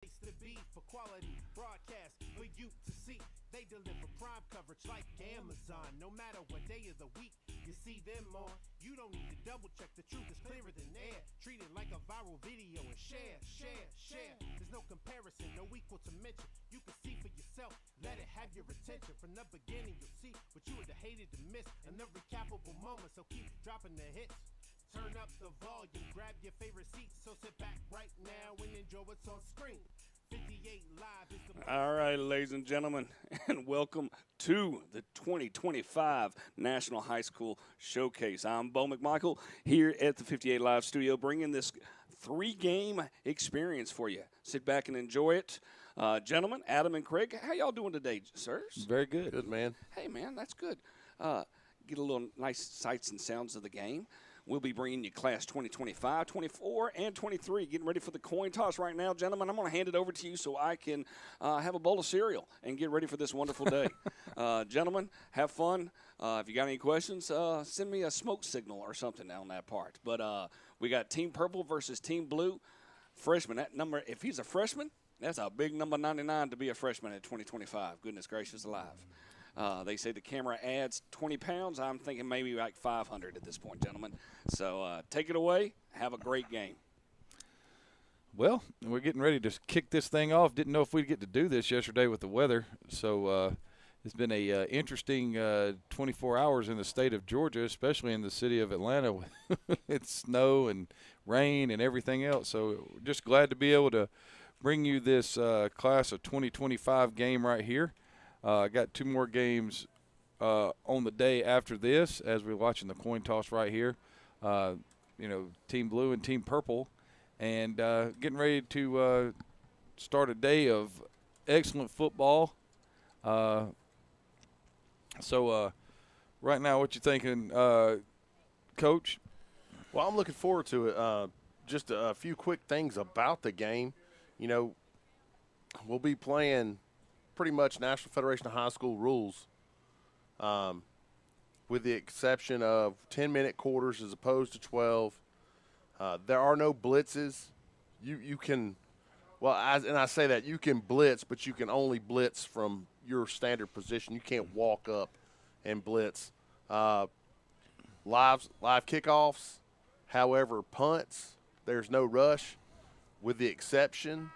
To be for quality broadcast for you to see. They deliver prime coverage like Amazon. No matter what day of the week you see them on, you don't need to double check. The truth is clearer than air. Treat it like a viral video and share. There's no comparison, no equal to mention. You can see for yourself. Let it have your attention. From the beginning, you'll see what you would have hated to miss. And the recapable moments. So keep dropping the hits. Turn up the volume, grab your favorite seat. So sit back right now and enjoy what's on screen. 58 Live is the... All right, ladies and gentlemen, and welcome to the 2025 National High School Showcase. I'm Bo McMichael here at the 58 Live studio, bringing this three-game experience for you. Sit back and enjoy it. Gentlemen, Adam and Craig, how y'all doing today, sirs? Very good. Good, man. Hey, man, that's good. Get a little nice sights and sounds of the game. We'll be bringing you Class 2025, 24, and 23. Getting ready for the coin toss right now, gentlemen. I'm going to hand it over to you so I can have a bowl of cereal and get ready for this wonderful day. Gentlemen, have fun. If you got any questions, send me a smoke signal or something on that part. But we got Team Purple versus Team Blue. Freshman, that number, if he's a freshman, that's a big number 99 to be a freshman at 2025. Goodness gracious alive. They say the camera adds 20 pounds. I'm thinking maybe like 500 at this point, gentlemen. So take it away. Have a great game. Well, we're getting ready to kick this thing off. Didn't know if we'd get to do this yesterday with the weather. So it's been a interesting 24 hours in the state of Georgia, especially in the city of Atlanta. It's snow and rain and everything else. So just glad to be able to bring you this class of 2025 game right here. I got two more games on the day after this as we're watching the coin toss right here. Team Blue and Team Purple. And getting ready to start a day of excellent football. So right now, what you thinking, Coach? Well, I'm looking forward to it. Just a few quick things about the game. You know, we'll be playing – pretty much National Federation of High School rules, with the exception of 10-minute quarters as opposed to 12. There are no blitzes. You can, well, I say that you can blitz, but you can only blitz from your standard position. You can't walk up and blitz. Live kickoffs, however, punts, there's no rush, with the exception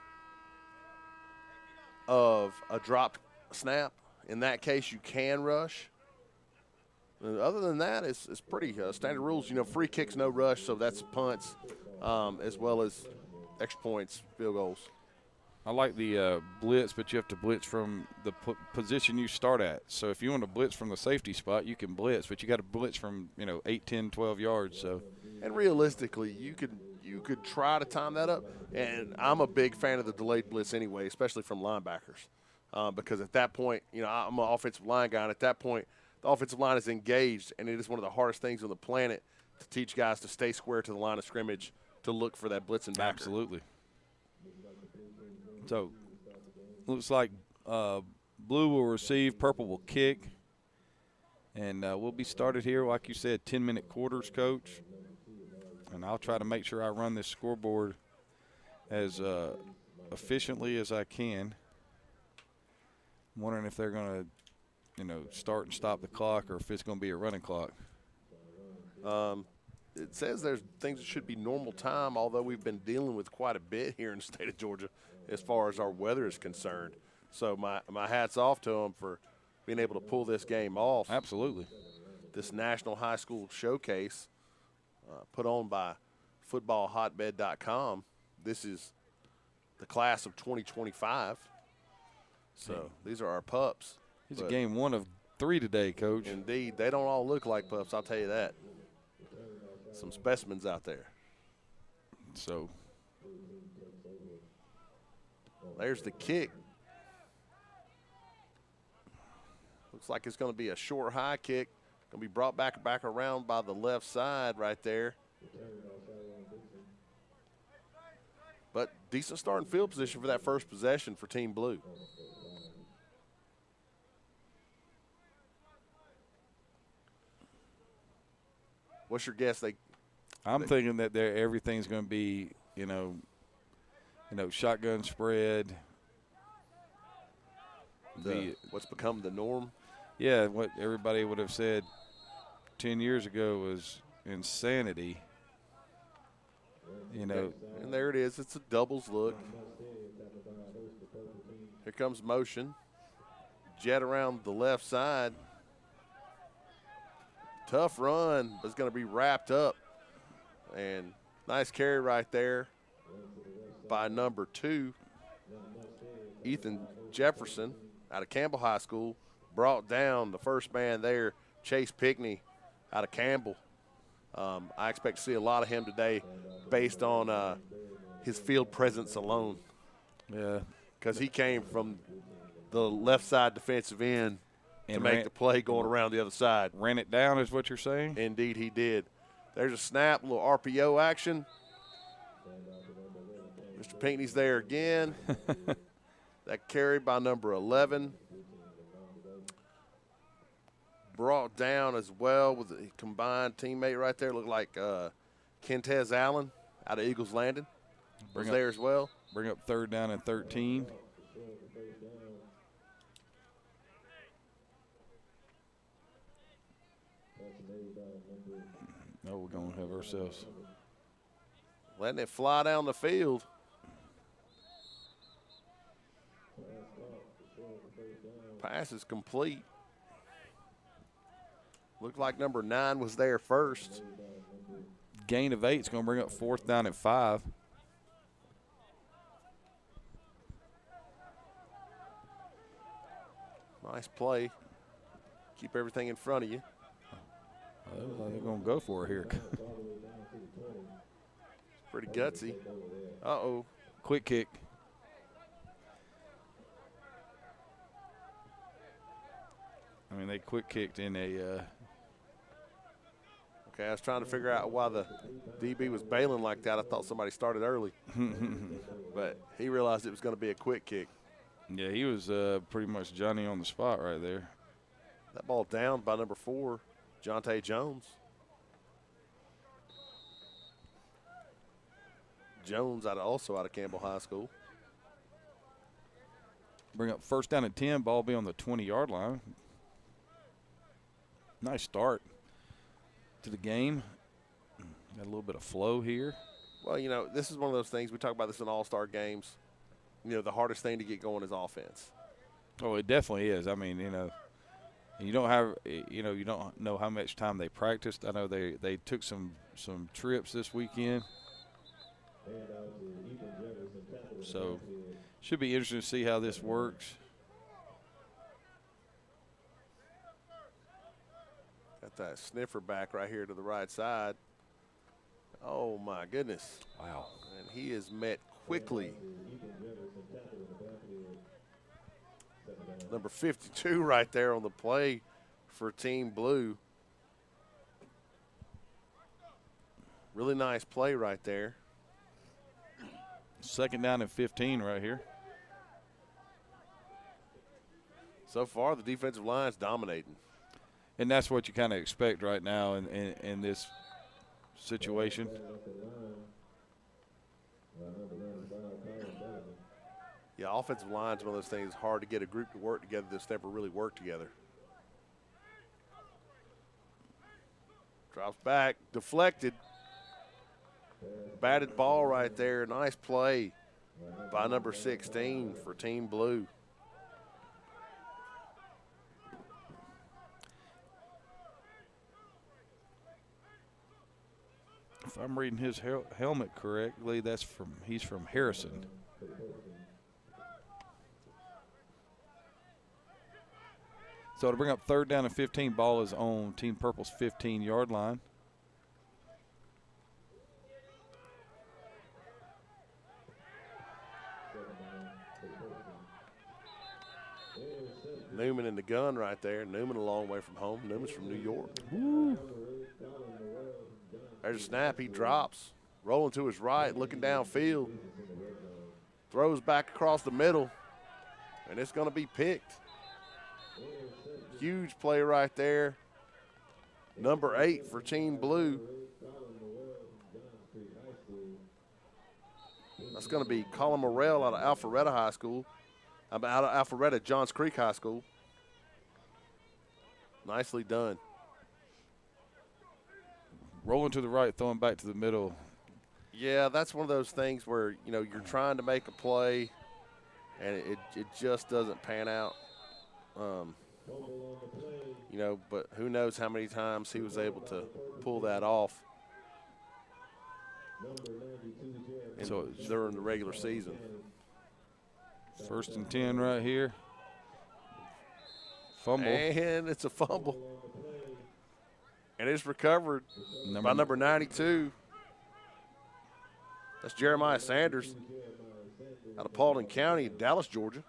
of a dropped snap. In that case, you can rush. Other than that, it's pretty standard rules. You know, free kicks, no rush, so that's punts, as well as extra points, field goals. I like the blitz, but you have to blitz from the position you start at. So if you want to blitz from the safety spot, you can blitz, but you got to blitz from 8, 10, 12 yards. So, and realistically, you could try to time that up. And I'm a big fan of the delayed blitz anyway, especially from linebackers, because at that point, I'm an offensive line guy, and at that point, the offensive line is engaged, and it is one of the hardest things on the planet to teach guys to stay square to the line of scrimmage to look for that blitzing backer. Absolutely. So, looks like Blue will receive, Purple will kick. And we'll be started here, like you said, 10-minute quarters, Coach. And I'll try to make sure I run this scoreboard as efficiently as I can. I'm wondering if they're going to, start and stop the clock or if it's going to be a running clock. It says there's things that should be normal time, although we've been dealing with quite a bit here in the state of Georgia as far as our weather is concerned. So my hat's off to them for being able to pull this game off. Absolutely. This National High School Showcase put on by footballhotbed.com. This is the class of 2025. So these are our pups. It's a game 1 of 3 today, Coach. Indeed. They don't all look like pups, I'll tell you that. Some specimens out there. So there's the kick. Looks like it's going to be a short high kick. Going to be brought back around by the left side right there. But decent starting field position for that first possession for Team Blue. What's your guess? I'm thinking that everything's going to be, shotgun spread. What's become the norm. Yeah, what everybody would have said 10 years ago was insanity. And there it is. It's a doubles look. Here comes motion. Jet around the left side. Tough run, but it's going to be wrapped up. And nice carry right there by number 2, Ethan Jefferson out of Campbell High School. Brought down the first man there, Chase Pickney out of Campbell. I expect to see a lot of him today based on his field presence alone. Yeah. Because he came from the left side defensive end to make the play going around the other side. Ran it down is what you're saying? Indeed he did. There's a snap, a little RPO action. Mr. Pinkney's there again. That carried by number 11. Brought down as well with a combined teammate right there. Looked like Kentez Allen out of Eagles Landon was there as well. Bring up 3rd down and 13. No, we're going to have ourselves. Letting it fly down the field. Pass is complete. Looked like number 9 was there first. Gain of 8 is going to bring up 4th down and 5. Nice play. Keep everything in front of you. They're going to go for it here. Pretty gutsy. Uh-oh. Quick kick. I mean, they quick kicked in a okay, I was trying to figure out why the DB was bailing like that. I thought somebody started early. But he realized it was going to be a quick kick. Yeah, he was pretty much Johnny on the spot right there. That ball down by number 4, Jonte Jones. Jones also out of Campbell High School. Bring up 1st down and 10. Ball be on the 20-yard line. Nice start to the game. Got a little bit of flow here. Well, this is one of those things. We talk about this in all-star games. The hardest thing to get going is offense. Oh, it definitely is. I mean, you don't have, you don't know how much time they practiced. I know they took some trips this weekend. So, should be interesting to see how this works. Got that sniffer back right here to the right side. Oh, my goodness. Wow. And he is met quickly. Number 52 right there on the play for Team Blue. Really nice play right there. 2nd down and 15 right here. So far, the defensive line's dominating. And that's what you kind of expect right now in this situation. Yeah, offensive line's one of those things. Hard to get a group to work together this never really work together. Drops back, deflected. Batted ball right there. Nice play by number 16 for Team Blue. If I'm reading his helmet correctly, he's from Harrison. So to bring up 3rd down and 15, ball is on Team Purple's 15-yard line. Newman in the gun right there. Newman a long way from home. Newman's from New York. Woo. There's a snap. He drops. Rolling to his right, looking downfield. Throws back across the middle. And it's going to be picked. Huge play right there. Number 8 for Team Blue. A It's going to be Colin Morrell out of Alpharetta High School. Out of Alpharetta, Johns Creek High School. Nicely done. Rolling to the right, throwing back to the middle. Yeah, that's one of those things where, you know, you're trying to make a play, and it just doesn't pan out. You know, but who knows how many times he was able to pull that off during the regular season. 1st and 10 right here. Fumble. And it's a fumble. And it's recovered by number 92. That's Jeremiah Sanders out of Paulding County, Dallas, Georgia.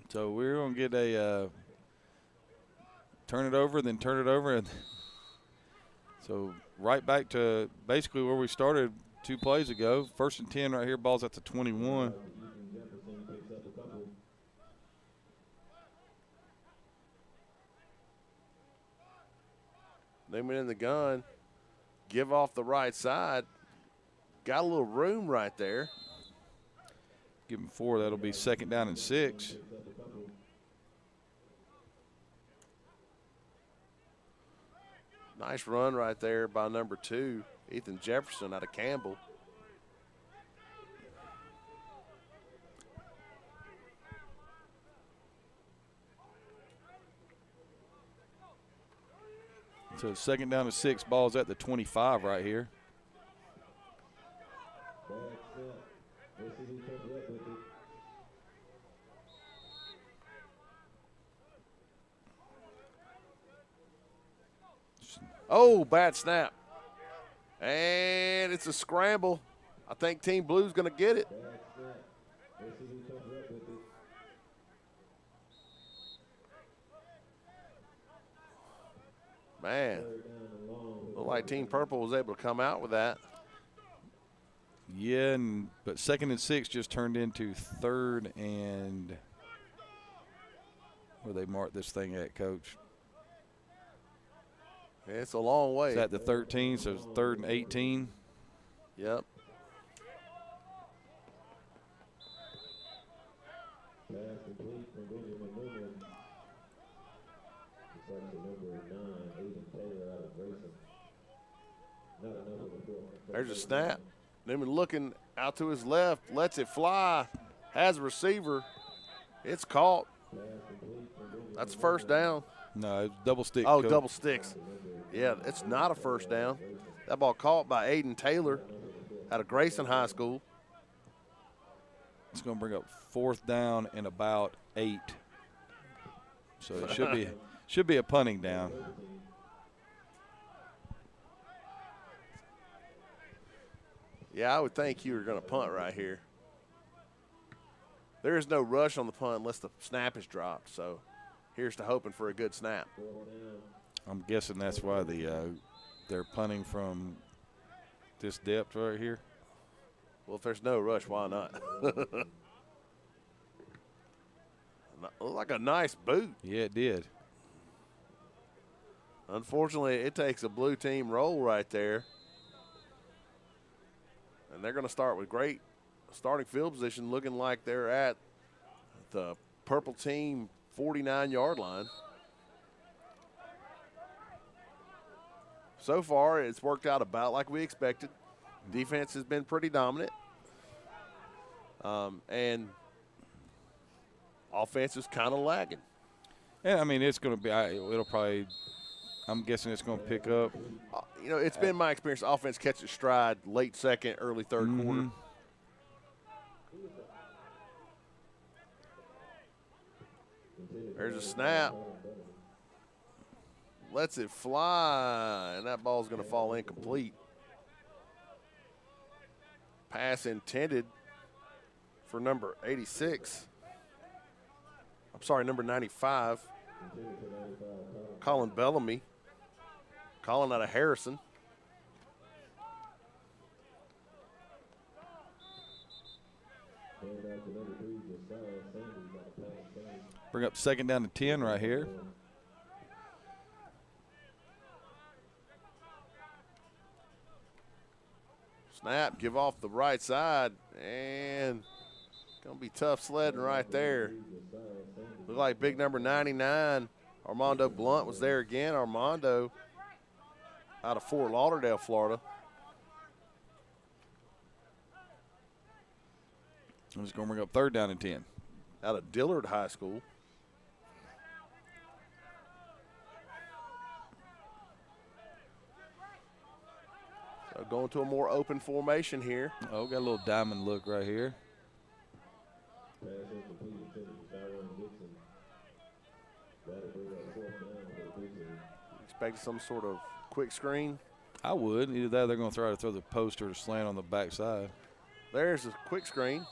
So we're going to get a turn it over, then turn it over. And so right back to basically where we started 2 plays ago. 1st and 10 right here, ball's at the 21. Newman in the gun. Give off the right side. Got a little room right there. Give him 4. That'll be 2nd down and 6. Nice run right there by number 2, Ethan Jefferson out of Campbell. So 2nd down and 6, ball's at the 25 right here. Oh, bad snap. And it's a scramble. I think Team Blue's going to get it. Man, looked like Team Purple was able to come out with that. Yeah, but 2nd and 6 just turned into 3rd and where they marked this thing at, Coach? It's a long way. It's at the 13, so it's 3rd and 18. Yep. There's a snap. Newman looking out to his left, lets it fly, has a receiver. It's caught. That's 1st down. No, it's double stick. Oh, Coach. double sticks. Yeah, it's not a 1st down. That ball caught by Aiden Taylor out of Grayson High School. It's going to bring up 4th down and about 8. So it should be a punting down. Yeah, I would think you were going to punt right here. There is no rush on the punt unless the snap is dropped. So here's to hoping for a good snap. I'm guessing that's why they're punting from this depth right here. Well, if there's no rush, why not? Looked like a nice boot. Yeah, it did. Unfortunately, it takes a blue team roll right there. And they're going to start with great starting field position, looking like they're at the purple team 49-yard line. So far, it's worked out about like we expected. Defense has been pretty dominant. And offense is kind of lagging. Yeah, I mean, it's going to be, it'll probably, I'm guessing it's going to pick up. You know, it's been my experience, offense catches stride late 2nd, early 3rd quarter. There's a snap. Lets it fly, and that ball's going to fall incomplete. Pass intended for number 86. I'm sorry, number 95. Colin Bellamy. Colin out of Harrison. Bring up 2nd down to 10 right here. Snap, give off the right side, and going to be tough sledding right there. Look like big number 99, Armando Blunt, was there again. Armando out of Fort Lauderdale, Florida. I'm just going to bring up 3rd down and 10. Out of Dillard High School. So going to a more open formation here. Oh, got a little diamond look right here. Expect some sort of quick screen. I would. Either that or they're going to try to throw the post or the slant on the backside. There's a quick screen.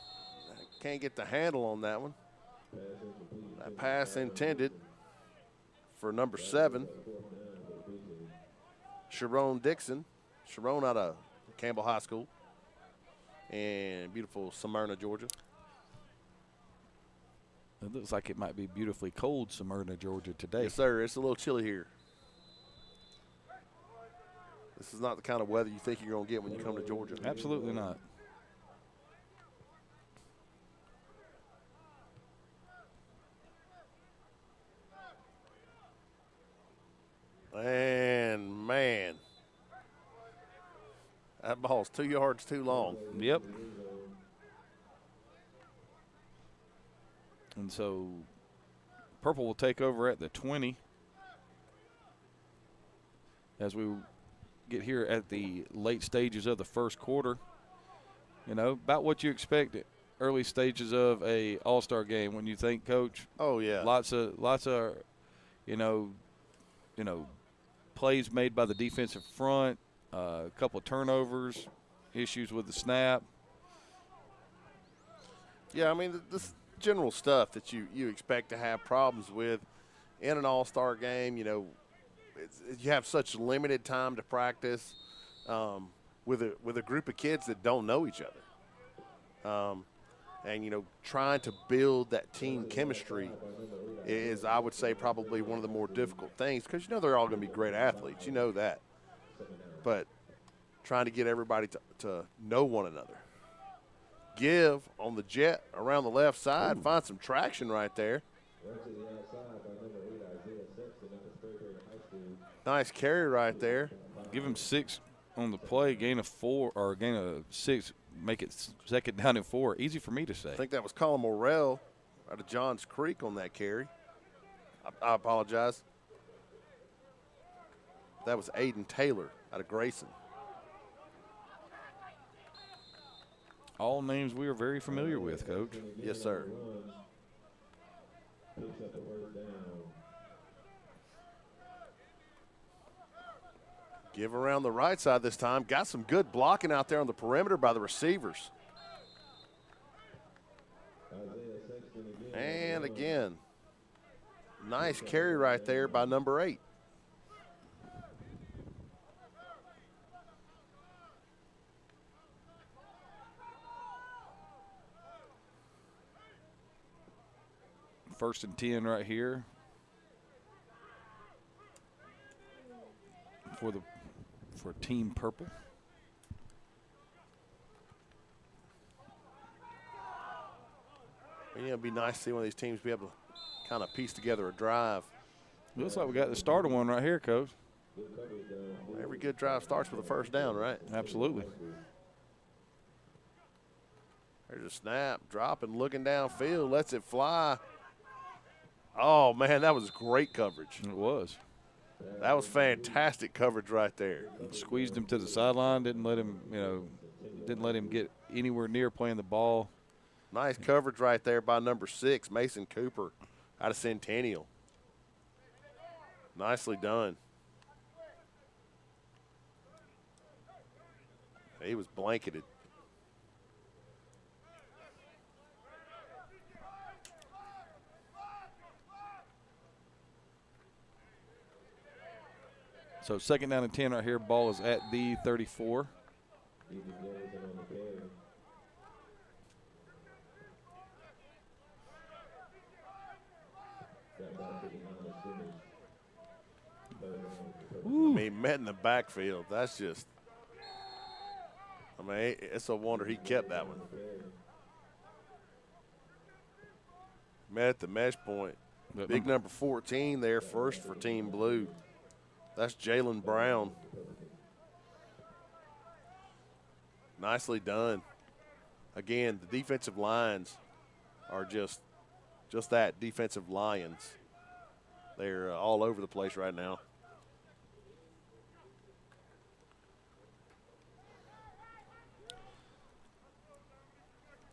Can't get the handle on that one. That pass intended for number 7, Sharon Dixon. Sharon out of Campbell High School in beautiful Smyrna, Georgia. It looks like it might be beautifully cold Smyrna, Georgia today. Yes, sir. It's a little chilly here. This is not the kind of weather you think you're going to get when you come to Georgia. Absolutely not. And, man, that ball's 2 yards too long. Yep. And so Purple will take over at the 20 as we get here at the late stages of the first quarter. You know, about what you expect at early stages of a all-star game when you think, Coach. Oh, yeah. Lots of you know, plays made by the defensive front, a couple of turnovers, issues with the snap. Yeah, I mean, this general stuff that you expect to have problems with in an all-star game. You know, you have such limited time to practice with a group of kids that don't know each other. And, you know, trying to build that team chemistry is, I would say, probably one of the more difficult things because, you know, they're all going to be great athletes. You know that. But trying to get everybody to know one another. Give on the jet around the left side. Find some traction right there. Nice carry right there. Give him 6 on the play, gain of 4 or gain of 6. Make it 2nd down and 4. Easy for me to say. I think that was Colin Morrell out of Johns Creek on that carry. I apologize. That was Aiden Taylor out of Grayson. All names we are very familiar with, Coach. Yes, sir. Give around the right side this time. Got some good blocking out there on the perimeter by the receivers. And again, nice carry right there by number 8. First and 10 right here for Team Purple. Yeah, it'd be nice to see one of these teams be able to kind of piece together a drive. Looks like we got the start of one right here, Coach. Every good drive starts with a first down, right? Absolutely. There's a snap, dropping, looking downfield, lets it fly. Oh, man, that was great coverage. It was. That was fantastic coverage right there. Squeezed him to the sideline, didn't let him get anywhere near playing the ball. Nice coverage right there by number 6, Mason Cooper out of Centennial. Nicely done. He was blanketed. So 2nd down and 10 right here. Ball is at the 34. I mean, met in the backfield. That's just, I mean, it's a wonder he kept that one. Met at the mesh point. Big number 14 there first for Team Blue. That's Jalen Brown. Nicely done. Again, the defensive lines are just that, defensive lions. They're all over the place right now.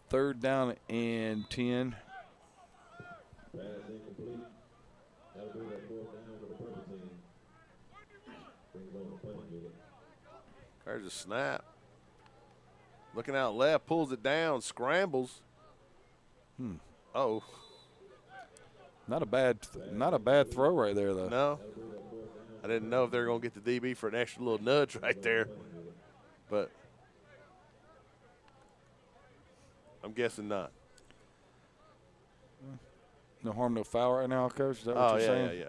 Third down and 10. There's a snap. Looking out left, pulls it down, scrambles. Oh. Not a bad throw right there, though. No. I didn't know if they were going to get the DB for an extra little nudge right there. But I'm guessing not. No harm, no foul right now, Coach? Is that what you're saying? Yeah.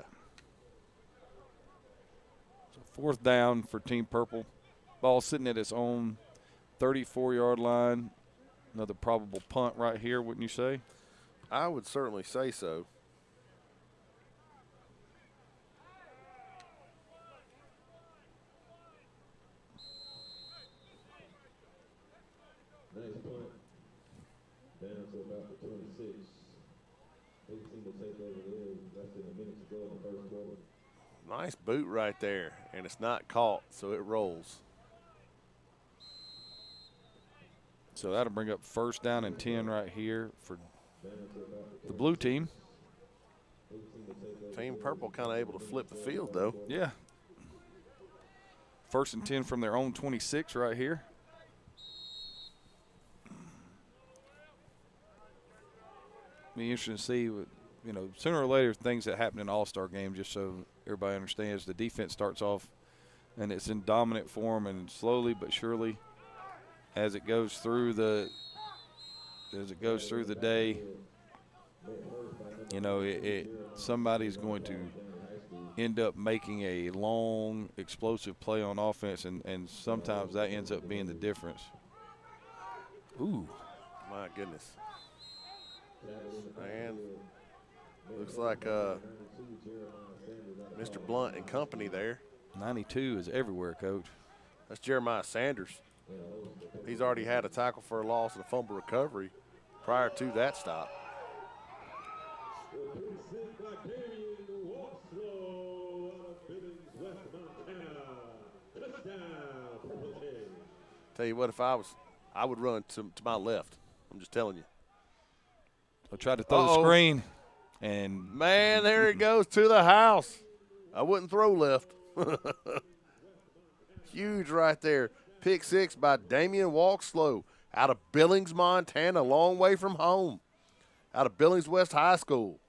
So fourth down for Team Purple. Ball sitting at its own 34-yard line. Another probable punt right here, wouldn't you say? I would certainly say so. Nice punt. Down to about the 26. 18 to take over there. Less than a minute to go in the first quarter. Nice boot right there, and it's not caught, so it rolls. So that'll bring up first down and 10 right here for the blue team. Team Purple kind of able to flip the field, though. Yeah. First and 10 from their own 26 right here. Be interesting to see, sooner or later things that happen in All-Star game, just so everybody understands. The defense starts off and it's in dominant form, and slowly but surely as it goes through the day, somebody's going to end up making a long, explosive play on offense, and sometimes that ends up being the difference. Ooh. My goodness. Man, looks like Mr. Blunt and company there. 92 is everywhere, Coach. That's Jeremiah Sanders. He's already had a tackle for a loss and a fumble recovery prior to that stop. Tell you what, if I would run to my left. I'm just telling you. I tried to throw the screen, and man, there it goes to the house. I wouldn't throw left. Huge right there. Pick six by Damian Walkslow out of Billings, Montana, a long way from home. Out of Billings West High School.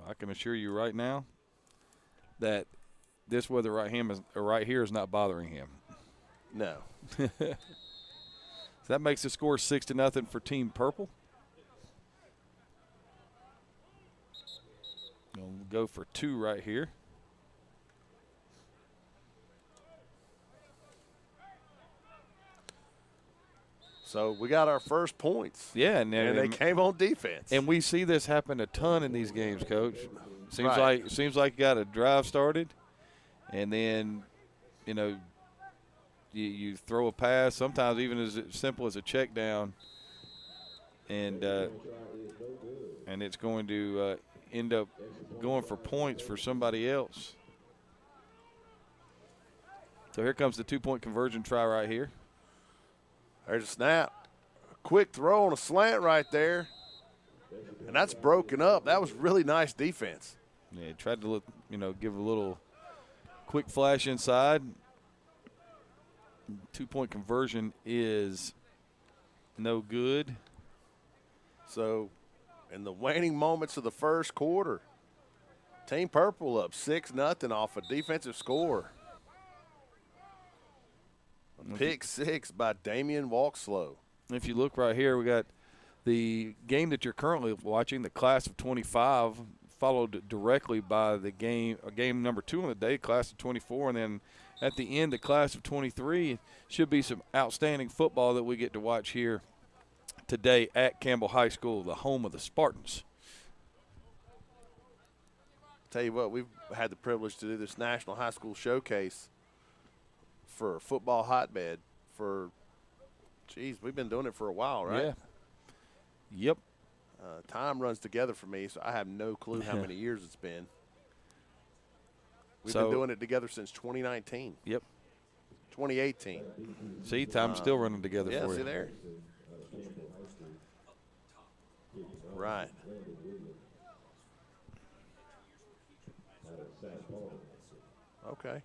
I can assure you right now that this weather right here is not bothering him. No. So that makes the score 6-0 for Team Purple. We'll go for two right here. So we got our first points. Yeah, and they came on defense. And we see this happen a ton in these games, Coach. Seems Right. like you got a drive started, and then you throw a pass. Sometimes even as simple as a check down, and it's going to end up going for points for somebody else. So here comes the 2-point conversion try right here. There's a snap. A quick throw on a slant right there. And that's broken up. That was really nice defense. Yeah, tried to give a little quick flash inside. 2-point conversion is no good. So in the waning moments of the first quarter, Team Purple up 6-0 off a defensive score. A pick six by Damian Walkslow. If you look right here, we got the game that you're currently watching, the class of 25, followed directly by the game number 2 on the day, class of 24, and then at the end, the class of 23. Should be some outstanding football that we get to watch here today at Campbell High School, the home of the Spartans. Tell you what, we've had the privilege to do this National High School Showcase for football hotbed for, geez, we've been doing it for a while, right? Yeah. Yep. Time runs together for me, so I have no clue how many years it's been. We've So- been doing it together since 2019. Yep. 2018. See, time's still running together Yeah, for see you. there. Right. Okay.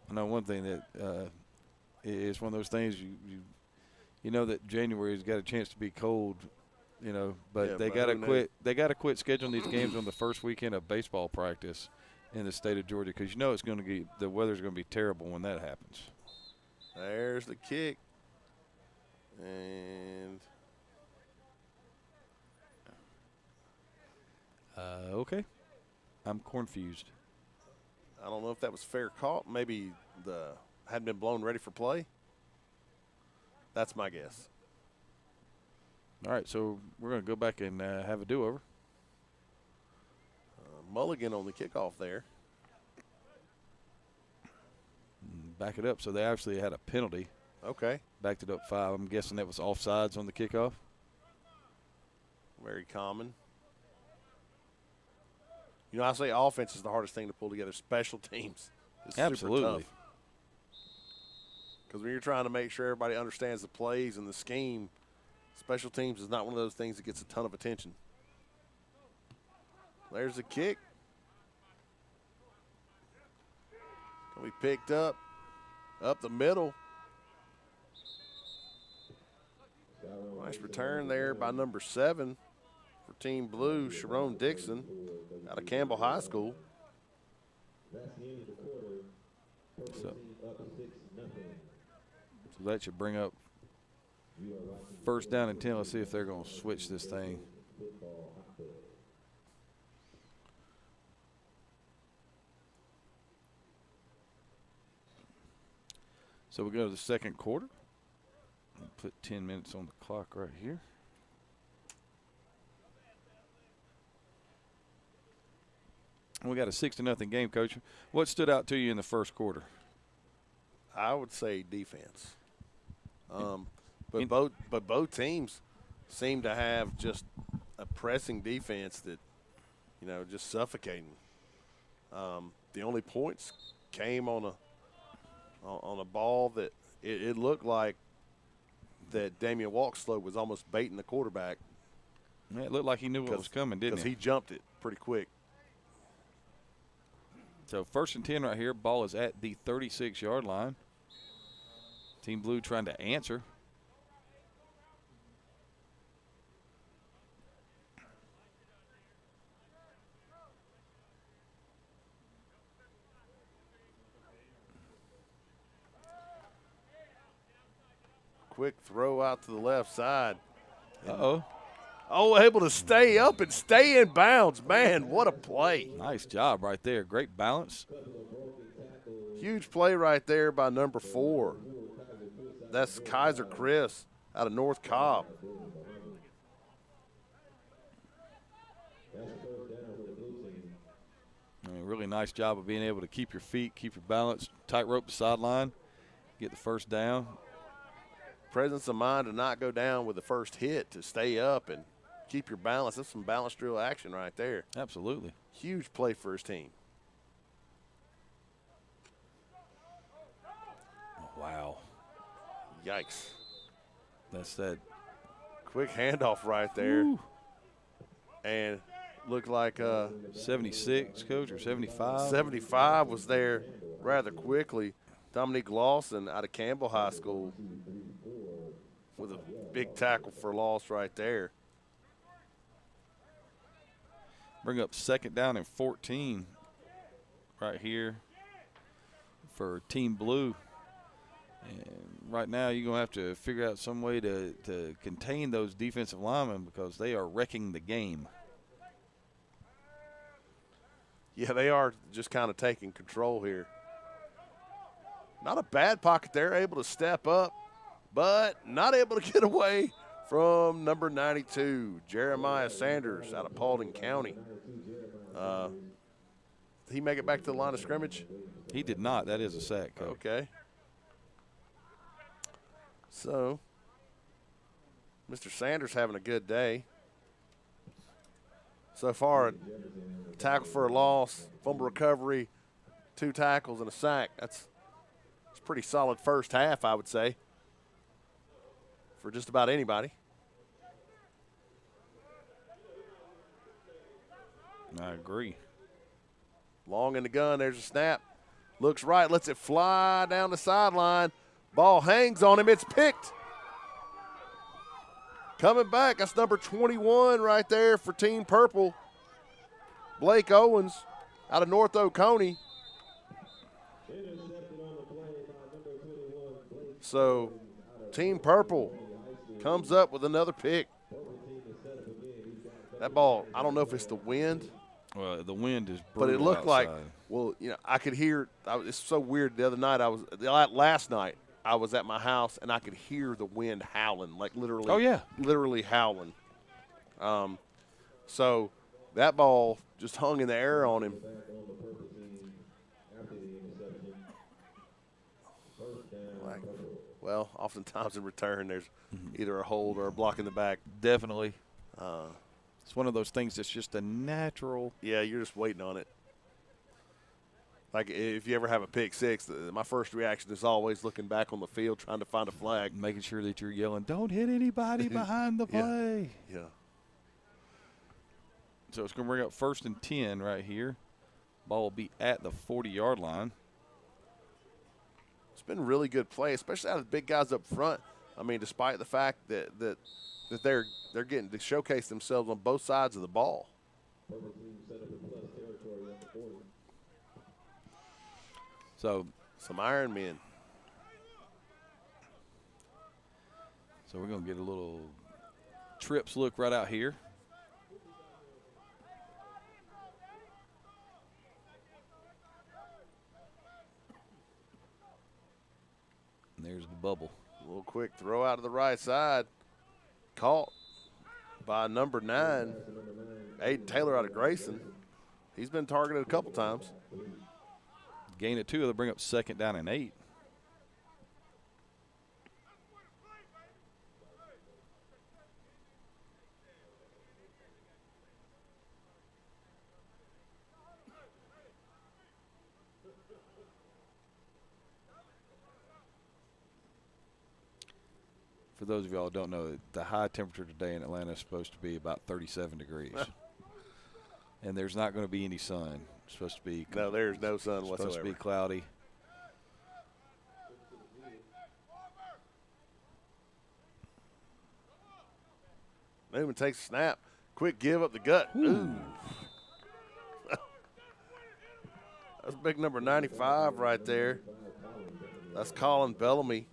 I know one thing that it's one of those things you know that January's got a chance to be cold, you know, but Yeah, they but got to who knows? quit. They got to quit scheduling these games on the first weekend of baseball practice in the state of Georgia because you know it's going to be the weather's going to be terrible when that happens. There's the kick. And Okay, I'm confused. I don't know if that was fair call. Maybe the hadn't been blown ready for play. That's my guess. All right, so we're going to go back and have a do-over. Mulligan on the kickoff there. Back it up. So they actually had a penalty. Okay. Backed it up 5. I'm guessing that was offsides on the kickoff. Very common. You know, I say offense is the hardest thing to pull together. Special teams is Absolutely. super tough. Because when you're trying to make sure everybody understands the plays and the scheme, special teams is not one of those things that gets a ton of attention. There's the kick. Can be picked up the middle. Nice return there by number 7 for Team Blue, Sharon Dixon, out of Campbell High School. So that should bring up first down and 10. Let's see if they're going to switch this thing. So we go to the second quarter. Put 10 minutes on the clock right here. We got a 6-0 game, Coach. What stood out to you in the first quarter? I would say defense. But both teams seem to have just a pressing defense that, you know, just suffocating. The only points came on a ball that it looked like that Damian Walkslow was almost baiting the quarterback. Yeah, it looked like he knew what was coming, didn't Because he? he jumped it pretty quick. So 1st and 10 right here. Ball is at the 36-yard line. Team Blue trying to answer. Quick throw out to the left side. Uh-oh. Oh, able to stay up and stay in bounds. Man, what a play. Nice job right there. Great balance. Huge play right there by number 4. That's Kaiser Chris out of North Cobb. I mean, really nice job of being able to keep your feet, keep your balance, tightrope the sideline, get the first down. Presence of mind to not go down with the first hit, to stay up and keep your balance. That's some balance drill action right there. Absolutely. Huge play for his team. Wow. Yikes. That's that. Quick handoff right there. Woo. And looked like 76, Coach, or 75? 75 was there rather quickly. Dominique Lawson out of Campbell High School with a big tackle for loss right there. Bring up 2nd down and 14 right here for Team Blue. And right now you're going to have to figure out some way to contain those defensive linemen because they are wrecking the game. Yeah, they are just kind of taking control here. Not a bad pocket there, able to step up, but not able to get away from number 92, Jeremiah Sanders out of Paulding County. Did he make it back to the line of scrimmage? He did not. That is a sack, Coach. Okay. So, Mr. Sanders having a good day. So far, a tackle for a loss, fumble recovery, 2 tackles and a sack. That's a pretty solid first half, I would say, for just about anybody. I agree. Long in the gun. There's a snap. Looks right. Lets it fly down the sideline. Ball hangs on him. It's picked. Coming back. That's number 21 right there for Team Purple. Blake Owens out of North Oconee. So Team Purple comes up with another pick. That ball, I don't know if it's the wind. Well, the wind is brutal. But it looked like, outside. well, you know, I could hear. It's so weird. The other night, last night, I was at my house and I could hear the wind howling, like literally. Oh yeah, literally howling. So that ball just hung in the air on him. Like, well, oftentimes in return, there's either a hold or a block in the back. Definitely. It's one of those things that's just a natural. Yeah, you're just waiting on it. Like if you ever have a pick six, my first reaction is always looking back on the field trying to find a flag. Making sure that you're yelling, don't hit anybody behind the play. Yeah. So it's going to bring up 1st and 10 right here. Ball will be at the 40-yard line. It's been really good play, especially out of the big guys up front. I mean, despite the fact that they're getting to showcase themselves on both sides of the ball. So some Iron Men. So we're going to get a little trips look right out here. And there's the bubble. A little quick throw out to the right side. Caught by number 9, Aiden Taylor out of Grayson. He's been targeted a couple times. Gain of 2. They'll bring up 2nd down and 8. For those of y'all who don't know, the high temperature today in Atlanta is supposed to be about 37 degrees. And there's not going to be any sun. It's supposed to be. No, there's no sun whatsoever. Supposed to be cloudy. Newman takes a snap. Quick give up the gut. Ooh. That's big number 95 right there. That's Colin Bellamy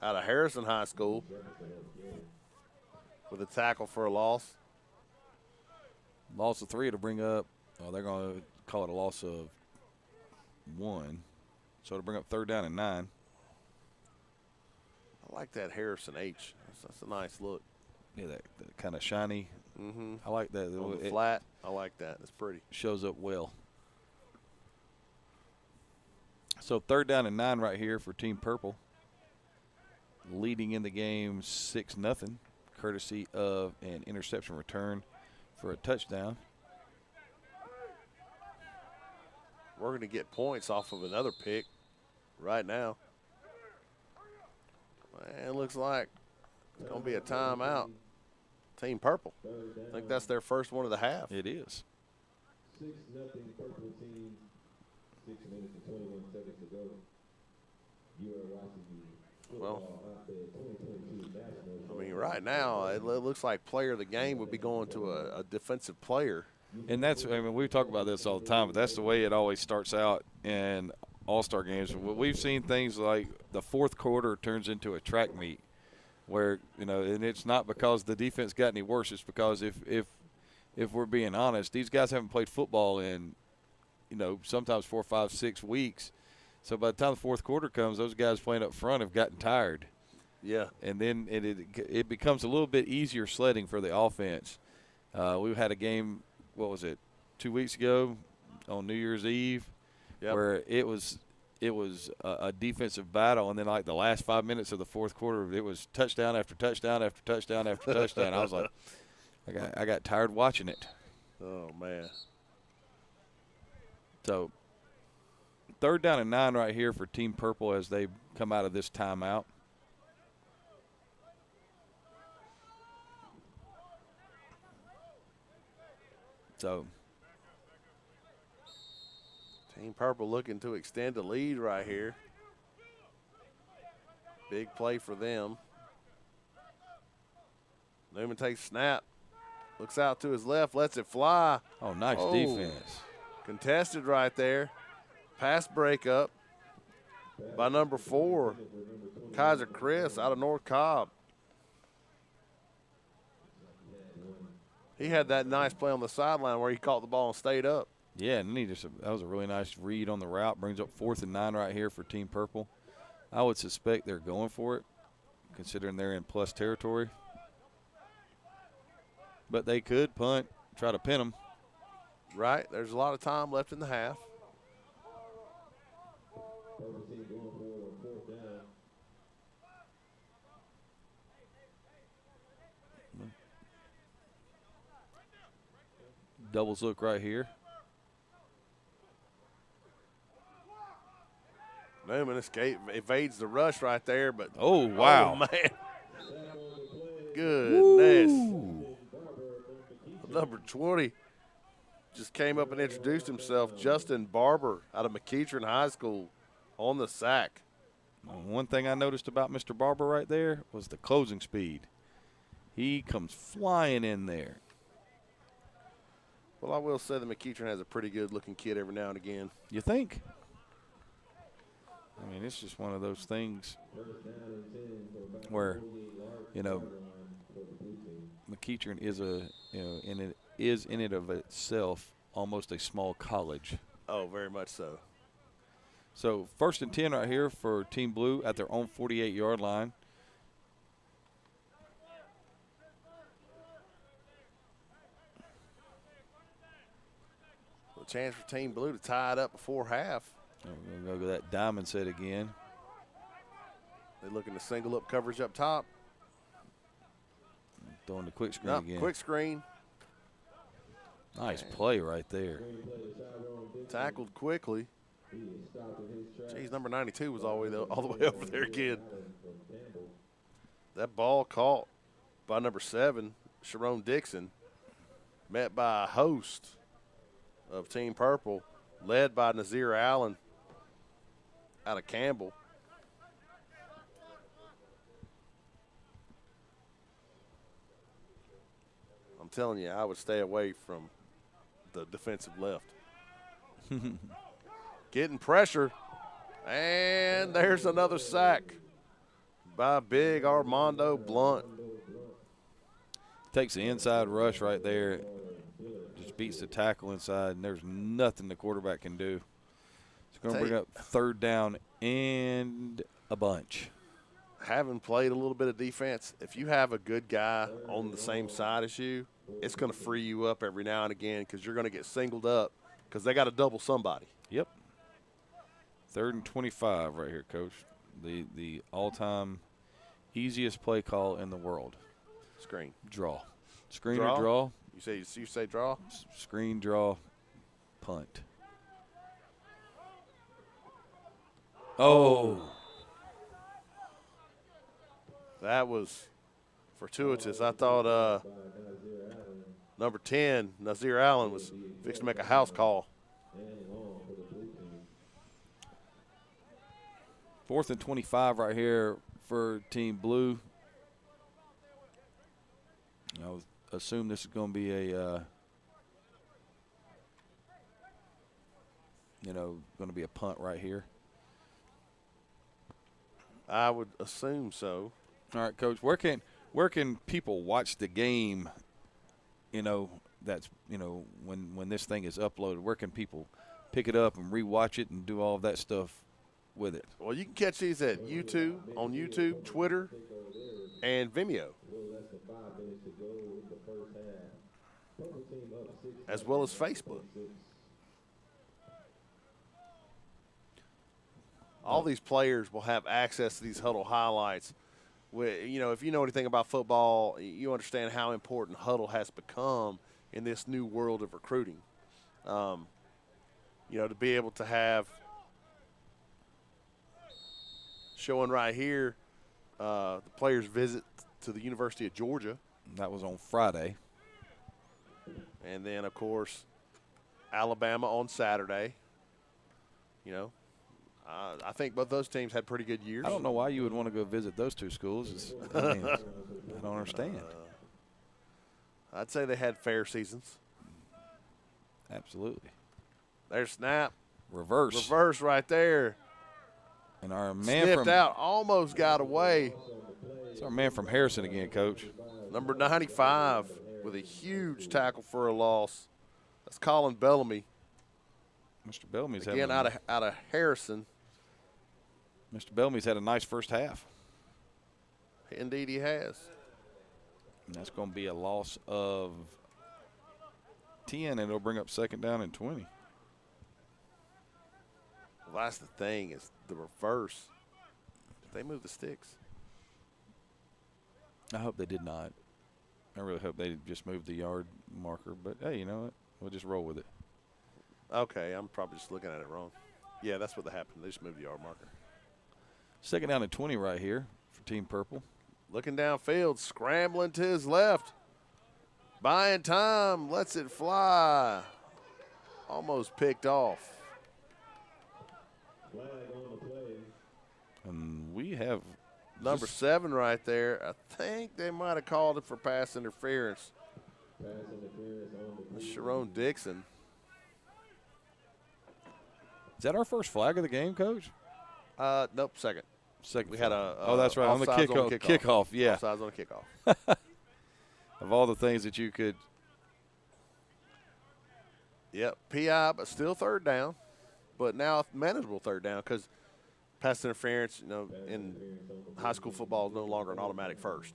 out of Harrison High School with a tackle for a loss. Loss of 3 to bring up. Oh, they're going to call it a loss of 1. So to bring up 3rd down and 9. I like that Harrison H. That's a nice look. Yeah, that kind of shiny. I like that. On the flat, I like that. It's pretty. Shows up well. So 3rd down and 9 right here for Team Purple. Leading in the game 6-0, courtesy of an interception return for a touchdown. We're going to get points off of another pick right now. And it looks like it's going to be a timeout. Team Purple. I think that's their first one of the half. It is. 6-0 Purple team. 6 minutes and 21 seconds to go. You are watching the well, I mean, right now it looks like player of the game would be going to a defensive player. And that's, I mean, we talk about this all the time, but that's the way it always starts out in all-star games. We've seen things like the 4th quarter turns into a track meet where, you know, and it's not because the defense got any worse. It's because if we're being honest, these guys haven't played football in sometimes 4, 5, 6 weeks. So by the time the fourth quarter comes, those guys playing up front have gotten tired. Yeah. And then it becomes a little bit easier sledding for the offense. We had a game, 2 weeks ago on New Year's Eve, where it was a defensive battle, and then like the last 5 minutes of the fourth quarter, it was touchdown after touchdown after touchdown after touchdown. I was like, I got tired watching it. Oh, man. So 3rd down and 9 right here for Team Purple as they come out of this timeout. So Team Purple looking to extend the lead right here. Big play for them. Newman takes snap. Looks out to his left, lets it fly. Oh, nice defense. Contested right there. Pass breakup by number 4, Kaiser Chris out of North Cobb. He had that nice play on the sideline where he caught the ball and stayed up. Yeah, and that was a really nice read on the route. Brings up 4th and 9 right here for Team Purple. I would suspect they're going for it, considering they're in plus territory. But they could punt, try to pin them. Right. There's a lot of time left in the half. Doubles look right here. Newman evades the rush right there, but oh wow, man, goodness! Number 20 just came up and introduced himself. Justin Barber out of McEachern High School on the sack. One thing I noticed about Mr. Barber right there was the closing speed. He comes flying in there. Well, I will say that McEachern has a pretty good-looking kid every now and again. You think? I mean, it's just one of those things where, McEachern is in it of itself almost a small college. Oh, very much so. So 1st and 10 right here for Team Blue at their own 48-yard line. A chance for Team Blue to tie it up before half. We're going to go to that diamond set again. They're looking to single up coverage up top. Throwing the quick screen again. Quick screen. Nice play right there. Tackled quickly. Geez, number 92 was all the way over there again. That ball caught by number 7, Sharon Dixon, met by a host of Team Purple, led by Nazir Allen out of Campbell. I'm telling you, I would stay away from the defensive left. Getting pressure, and there's another sack by big Armando Blunt. Takes the inside rush right there, just beats the tackle inside, and there's nothing the quarterback can do. It's going to bring up 3rd down and a bunch. Having played a little bit of defense, if you have a good guy on the same side as you, it's going to free you up every now and again because you're going to get singled up because they got to double somebody. Yep. 3rd and 25 right here, Coach. The all-time easiest play call in the world. Screen. Draw. Screen or draw. You say draw? Screen, draw, punt. Oh. That was fortuitous. I thought number 10, Nazir Allen, was fixing to make a house call. 4th and 25 right here for Team Blue. I assume this is going to be a, going to be a punt right here. I would assume so. All right, Coach. Where can people watch the game? That's when this thing is uploaded. Where can people pick it up and rewatch it and do all of that stuff with it. Well, you can catch these at YouTube, on YouTube, Twitter, and Vimeo, as well as Facebook. All these players will have access to these huddle highlights. You know, if you know anything about football, you understand how important huddle has become in this new world of recruiting. You know, to be able to have showing right here the players' visit to the University of Georgia. That was on Friday. And then, of course, Alabama on Saturday. You know, I think both those teams had pretty good years. I don't know why you would want to go visit those two schools. I don't understand. I'd say they had fair seasons. Absolutely. There's snap. Reverse right there. And our man Sniffed out, almost got away. It's our man from Harrison again, Coach. Number 95 with a huge tackle for a loss. That's Colin Bellamy. Mr. Bellamy's again out of Harrison. Mr. Bellamy's had a nice first half. Indeed, he has. And that's going to be a loss of 10, and it'll bring up second down and 20. Well, that's the thing is the reverse. Did they move the sticks? I hope they did not. I really hope they just moved the yard marker. But, hey, you know what? We'll just roll with it. Okay, I'm probably just looking at it wrong. Yeah, that's what happened. They just moved the yard marker. Second down and 20 right here for Team Purple. Looking downfield, scrambling to his left. Buying time, lets it fly. Almost picked off. And we have number 7 right there. I think they might have called it for pass interference. Sharon Dixon. Is that our first flag of the game, Coach? Nope, second. We had a oh, that's right, on the kickoff. Yeah. Offsides on the kickoff. Of all the things that you could. Yep, PI, but still third down. But now manageable third down because pass interference, you know, in high school football is no longer an automatic first.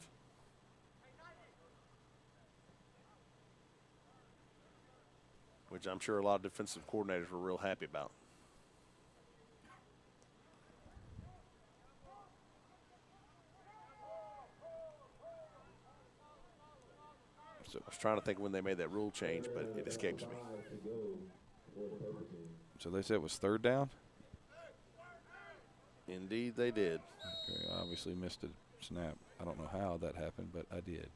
Which I'm sure a lot of defensive coordinators were real happy about. So I was trying to think when they made that rule change, but it escapes me. So they said it was third down? Indeed they did. Okay, I obviously missed a snap. I don't know how that happened, but I did.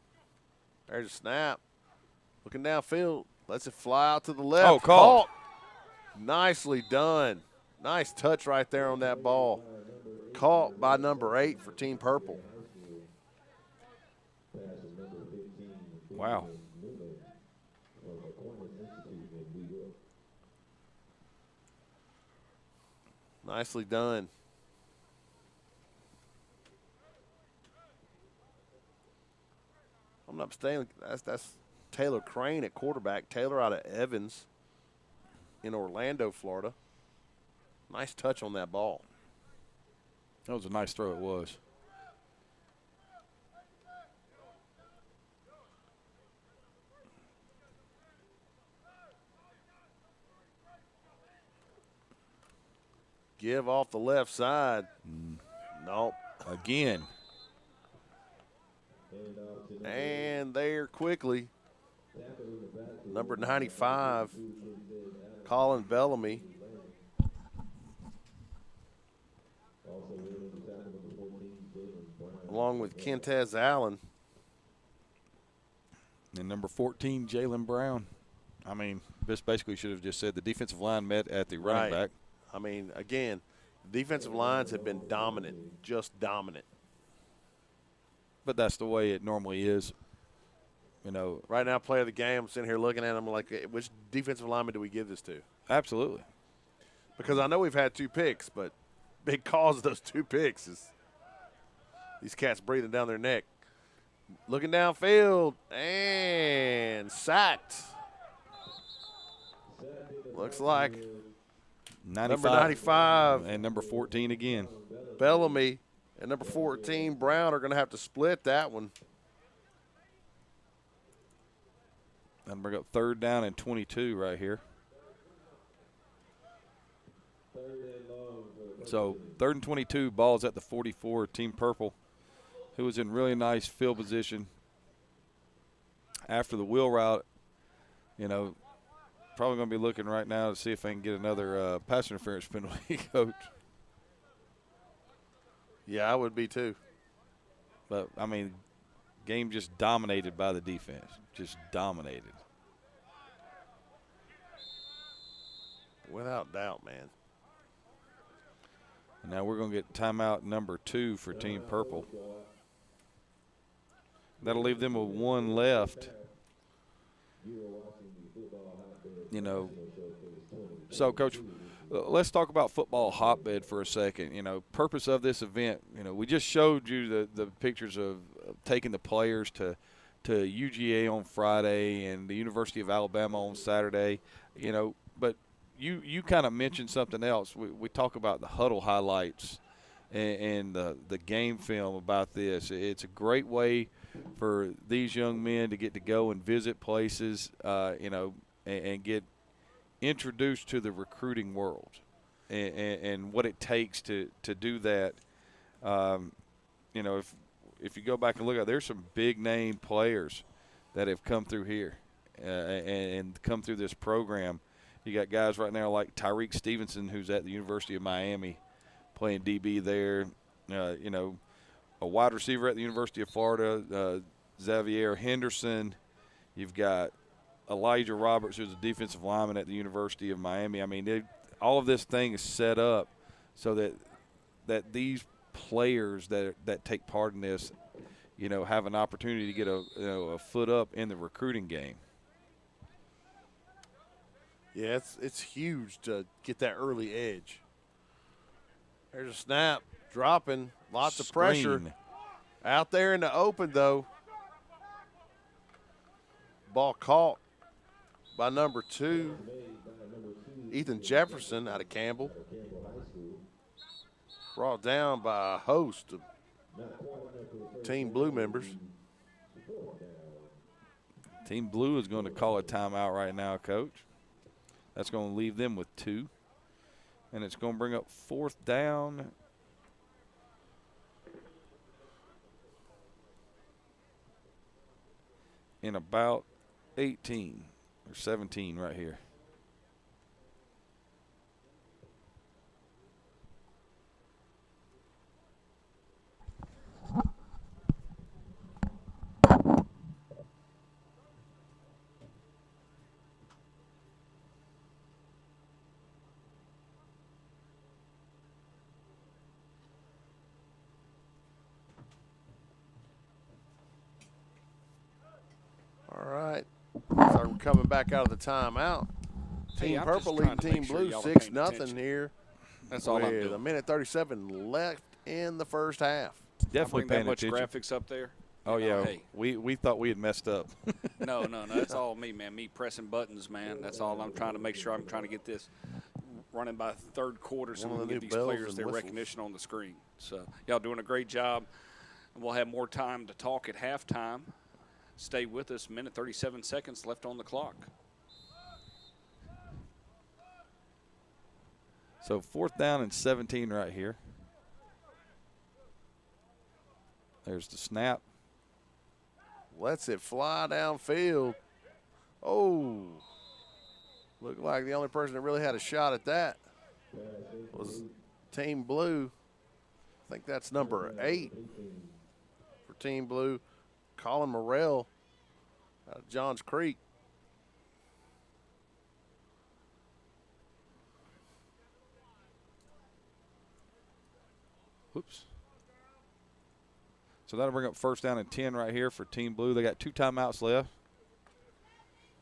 There's a snap. Looking downfield. Lets it fly out to the left. Oh, caught. Nicely done. Nice touch right there on that ball. Caught by number 8 for Team Purple. Wow. Nicely done. I'm not mistaken. That's Taylor Crane at quarterback. Taylor out of Evans in Orlando, Florida. Nice touch on that ball. That was a nice throw, it was. Give off the left side. Nope. Again. And there quickly. Number 95, Colin Bellamy. Along with Kentez Allen. And number 14, Jalen Brown. I mean, this basically should have just said the defensive line met at the running back. I mean, again, defensive lines have been dominant, just dominant. But that's the way it normally is. You know, right now, player of the game, I'm sitting here looking at them like, which defensive lineman do we give this to? Absolutely. Because I know we've had 2 picks, but big cause of those 2 picks is these cats breathing down their neck. Looking downfield and sacked. Looks like Number 95. And number 14 again. Bellamy and number 14, Brown, are going to have to split that one. And bring up 3rd down and 22 right here. So 3rd and 22, ball's at the 44, Team Purple, who was in really nice field position after the wheel route. You know, probably going to be looking right now to see if I can get another pass interference penalty, Coach. Yeah, I would be too. But, I mean, game just dominated by the defense, just dominated. Without doubt, man. Now we're going to get timeout number 2 for Team Purple. That'll leave them with 1 left. You know, so, Coach, let's talk about football hotbed for a second. You know, purpose of this event, you know, we just showed you the pictures of taking the players to UGA on Friday and the University of Alabama on Saturday, you know, but you kind of mentioned something else. We talk about the huddle highlights and the game film about this. It's a great way for these young men to get to go and visit places, you know, and get introduced to the recruiting world and what it takes to do that. You know, if you go back and look at, there's some big name players that have come through here and come through this program. You got guys right now like Tyreek Stevenson, who's at the University of Miami, playing DB there. You know, a wide receiver at the University of Florida, Xavier Henderson. You've got Elijah Roberts, who's a defensive lineman at the University of Miami. I mean, all of this thing is set up so that these players that take part in this, you know, have an opportunity to get a foot up in the recruiting game. Yeah, it's huge to get that early edge. There's a snap, dropping, lots of pressure. Out there in the open, though. Ball caught by number 2, Ethan Jefferson out of Campbell. Brought down by a host of Team Blue members. Team Blue is going to call a timeout right now, Coach. That's going to leave them with 2. And it's going to bring up 4th down. In about 18 or 17 right here. All right. So we're coming back out of the timeout. Team I'm Purple just trying leading to make Team sure Blue y'all are 6-0 paying here. That's all I'm with doing. a minute 37 left in the first half. Definitely Bring paying that much attention. graphics up there. Oh, You know, yeah. hey. We thought we had messed up. No, that's all me, man. Me pressing buttons, man. That's all I'm trying to make sure. I'm trying to get this running by 3rd quarter so One we of can the get new these bells players and their whistles. recognition on the screen. So y'all doing a great job. We'll have more time to talk at halftime. Stay with us. Minute 37 seconds left on the clock. So 4th down and 17 right here. There's the snap. Lets it fly downfield. Oh. Looked like the only person that really had a shot at that was Team Blue. I think that's number 8 for Team Blue. Colin Morrell out of Johns Creek. Whoops. So that'll bring up 1st down and 10 right here for Team Blue. They got 2 timeouts left.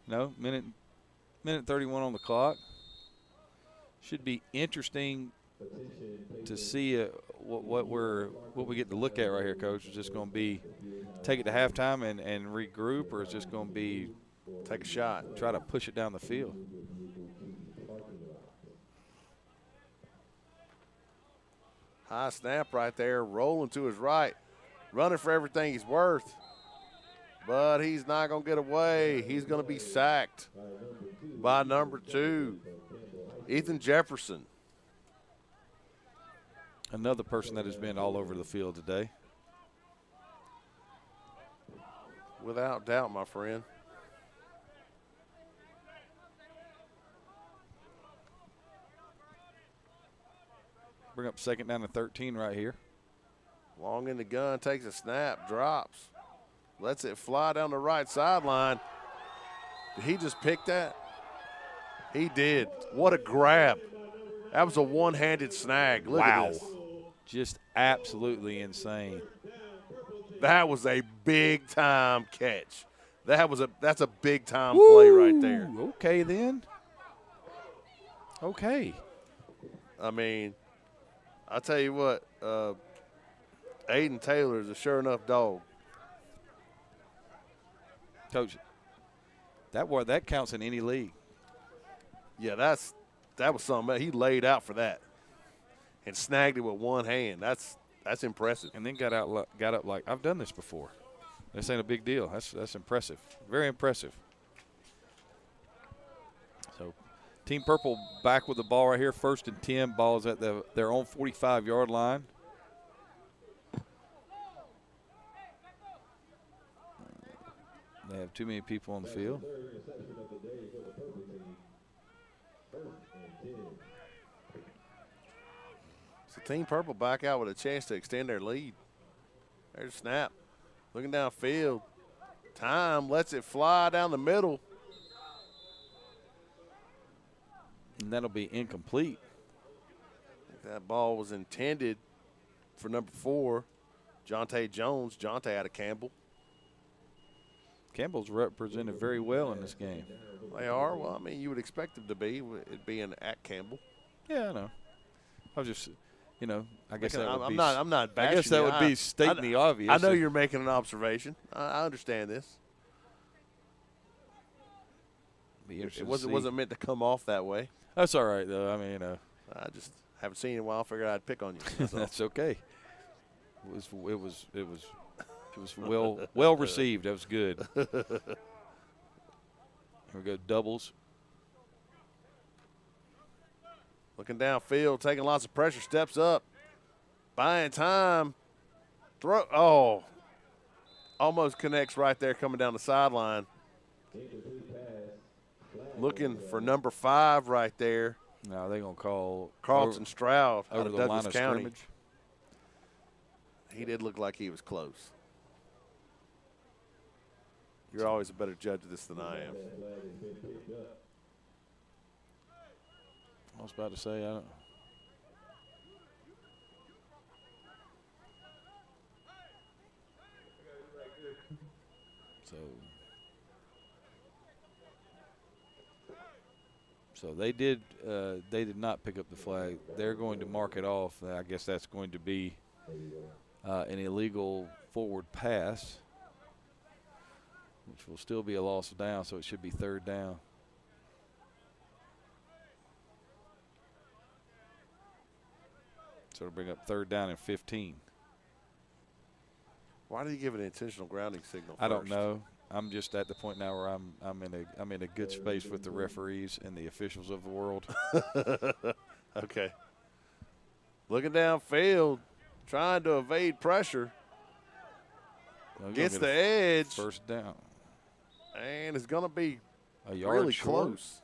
No, minute 31 on the clock. Should be interesting to see what we get to look at right here, Coach. Is just going to be take it to halftime and regroup, or is just going to be Take a shot. try to push it down the field? High snap right there, rolling to his right, running for everything he's worth. But he's not going to get away. He's going to be sacked by number 2, Ethan Jefferson. Another person that has been all over the field today. Without doubt, my friend. Bring up 2nd down and 13 right here. Long in the gun, takes a snap, drops. Lets it fly down the right sideline. Did he just pick that? He did. What a grab. That was a one-handed snag. Look at this. Just absolutely insane. That was a big-time catch. That's a big-time play right there. Okay, then. Okay. I mean, I'll tell you what, Aiden Taylor is a sure enough dog. Coach, that counts in any league. Yeah, that was something. He laid out for that and snagged it with one hand. That's impressive. And then got up like, I've done this before. This ain't a big deal. That's impressive. Very impressive. So, Team Purple back with the ball right here. 1st and 10. Ball's at their own 45-yard line. They have too many people on the field. So Team Purple back out with a chance to extend their lead. There's a snap. Looking downfield. Time lets it fly down the middle. And that'll be incomplete. That ball was intended for number 4, Jonte Jones. Jonte out of Campbell. Campbell's represented very well in this game. They are. Well, I mean, you would expect them to be. It being at Campbell. Yeah, I know. I was just, I guess that would I'm be. not bashing I guess that you. would be stating the obvious. I know you're making an observation. I understand this. It wasn't meant to come off that way. That's all right, though. I mean, I just haven't seen it in a while. I figured I'd pick on you. That's okay. It was well received. That was good. Here we go, doubles. Looking downfield, taking lots of pressure, steps up, buying time. Throw. Oh, almost connects right there, coming down the sideline. Looking for number 5 right there. Now they're gonna call Carlton Stroud out over of the Douglas line of County. scrimmage. He did look like he was close. You're always a better judge of this than I am. I was about to say, I don't. So they did not pick up the flag. They're going to mark it off. I guess that's going to be an illegal forward pass, which will still be a loss of down, so it should be 3rd down. So it'll bring up 3rd down and 15. Why did he give an intentional grounding signal I don't first? know. I'm just at the point now where I'm in a good space with the referees and the officials of the world. Okay. Looking downfield, trying to evade pressure. Well, Gets the edge. 1st down. And it's going to be A yard really short. close.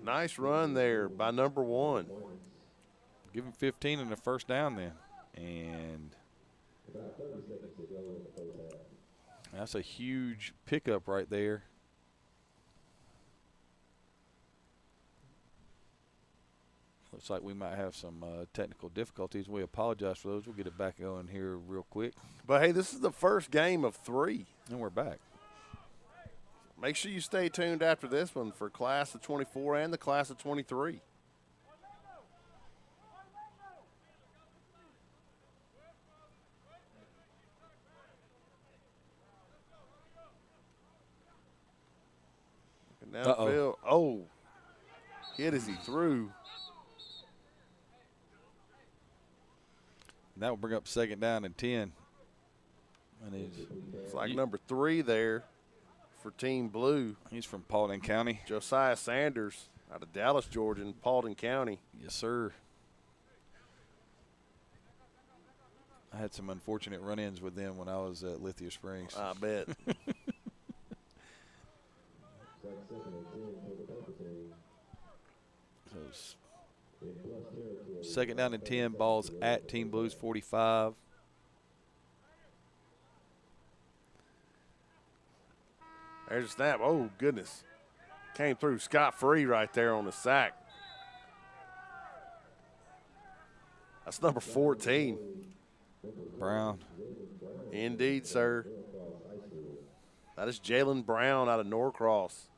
Nice run there by number 1. Give him 15 and a 1st down then. And that's a huge pickup right there. Looks like we might have some technical difficulties. We apologize for those. We'll get it back going here real quick. But, hey, this is the first game of 3. And we're back. Make sure you stay tuned after this one for class of 24 and the class of 23. Downfield. Oh, hit as he threw. That will bring up 2nd down and 10. And it's like number 3 there for Team Blue. He's from Paulding County. Josiah Sanders out of Dallas, Georgia, in Paulding County. Yes, sir. I had some unfortunate run-ins with them when I was at Lithia Springs. I bet. So 2nd down and 10, balls at Team Blues 45. There's a snap. Oh, goodness. Came through scot-free right there on the sack. That's number 14. Brown. Indeed, sir. That is Jalen Brown out of Norcross.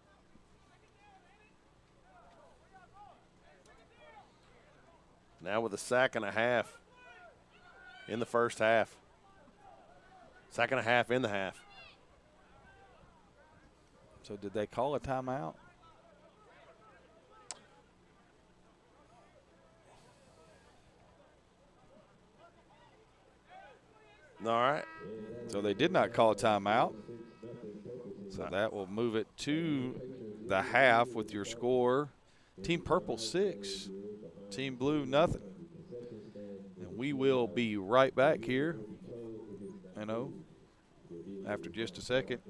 Now with a sack and a half in the first half. Sack and a half in the half. So did they call a timeout? All right. So they did not call a timeout. So that will move it to the half with your score. Team Purple 6, Team Blue nothing. And we will be right back here, after just a second.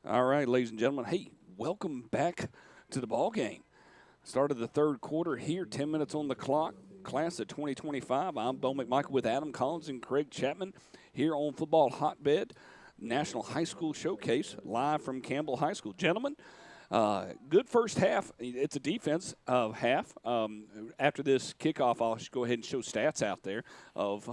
All right, ladies and gentlemen. Hey, welcome back to the ball game. Start of the third quarter here, 10 minutes on the clock. Class of 2025. I'm Bo McMichael with Adam Collins and Craig Chapman here on Football Hotbed, National High School Showcase, live from Campbell High School. Gentlemen, good first half. It's a defense of half. After this kickoff, I'll just go ahead and show stats out there of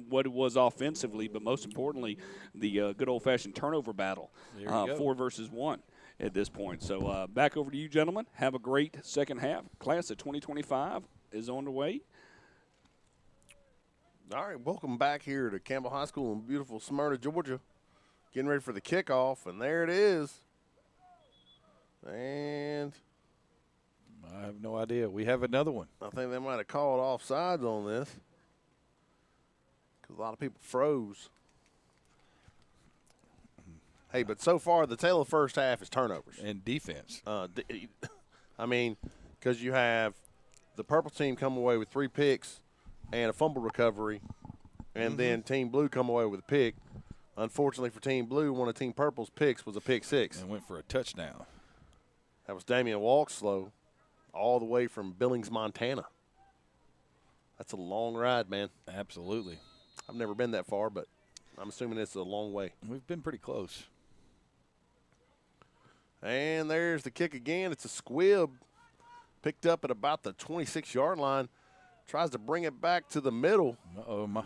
what it was offensively, but most importantly, the good old-fashioned turnover battle, 4 versus 1 at this point. So back over to you, gentlemen. Have a great second half. Class of 2025 is on the way. All right, welcome back here to Campbell High School in beautiful Smyrna, Georgia. Getting ready for the kickoff, and there it is. And I have no idea. We have another one. I think they might have called offsides on this because a lot of people froze. Hey, but so far the tail of the first half is turnovers. And defense. I mean, because you have the purple team come away with 3 picks and a fumble recovery, and then Team Blue come away with a pick. Unfortunately for Team Blue, one of Team Purple's picks was a pick 6. And went for a touchdown. That was Damian Walkslow all the way from Billings, Montana. That's a long ride, man. Absolutely. I've never been that far, but I'm assuming it's a long way. We've been pretty close. And there's the kick again. It's a squib. Picked up at about the 26-yard line. Tries to bring it back to the middle.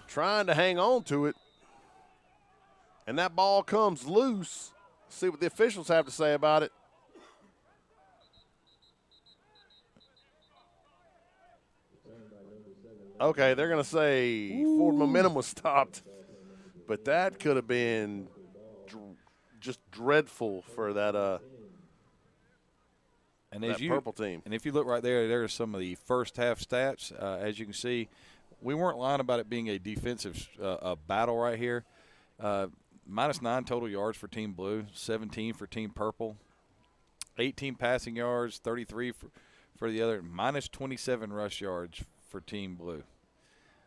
Trying to hang on to it. And that ball comes loose. See what the officials have to say about it. Okay, they're going to say forward momentum was stopped. But that could have been just dreadful for that purple team. And if you look right there, there's some of the first half stats. As you can see, we weren't lying about it being a defensive battle right here. -9 total yards for Team Blue, 17 for Team Purple, 18 passing yards, 33 for the other, -27 rush yards for Team Blue,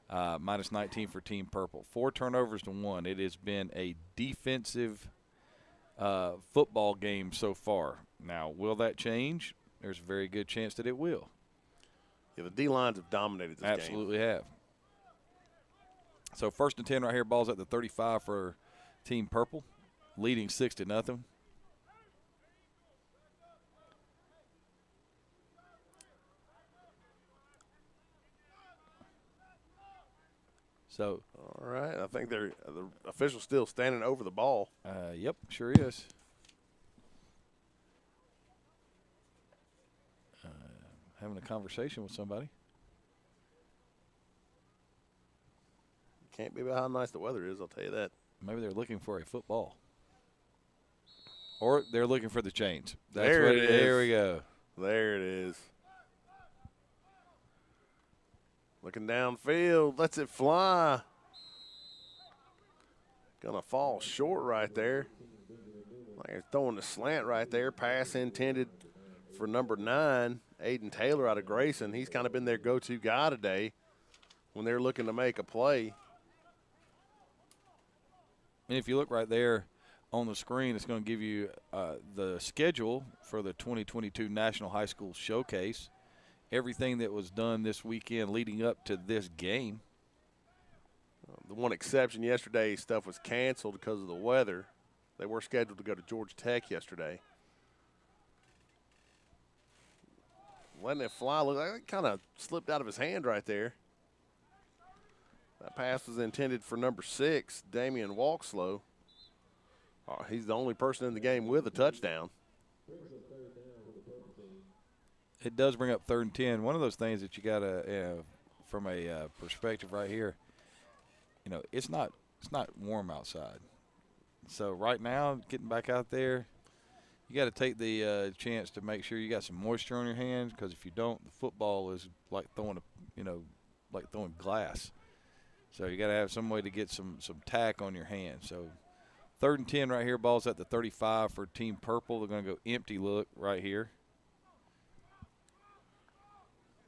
-19 for Team Purple. 4 turnovers to 1. It has been a defensive football game so far. Now, will that change? There's a very good chance that it will. Yeah, the D-lines have dominated this game. Absolutely have. So 1st and 10 right here, ball's at the 35 for Team Purple, leading 6-0. So, all right, I think the official's still standing over the ball. Yep, sure is. Having a conversation with somebody. Can't be about how nice the weather is, I'll tell you that. Maybe they're looking for a football. Or they're looking for the chains. That's there what it is. There we go. There it is. Looking downfield, lets it fly. Gonna fall short right there. Like they're throwing the slant right there. Pass intended for number 9, Aiden Taylor out of Grayson. He's kind of been their go-to guy today when they're looking to make a play. And if you look right there on the screen, it's going to give you the schedule for the 2022 National High School Showcase. Everything that was done this weekend leading up to this game. The one exception yesterday, stuff was canceled because of the weather. They were scheduled to go to Georgia Tech yesterday. Letting it fly, look like it kind of slipped out of his hand right there. That pass was intended for number 6, Damian Walkslow. He's the only person in the game with a touchdown. It does bring up 3rd and 10. One of those things that you got to, from a perspective right here, it's not warm outside. So right now, getting back out there, you got to take the chance to make sure you got some moisture on your hands, because if you don't, the football is like throwing throwing glass. So you got to have some way to get some tack on your hands. So 3rd and 10 right here, ball's at the 35 for Team Purple. They're going to go empty look right here.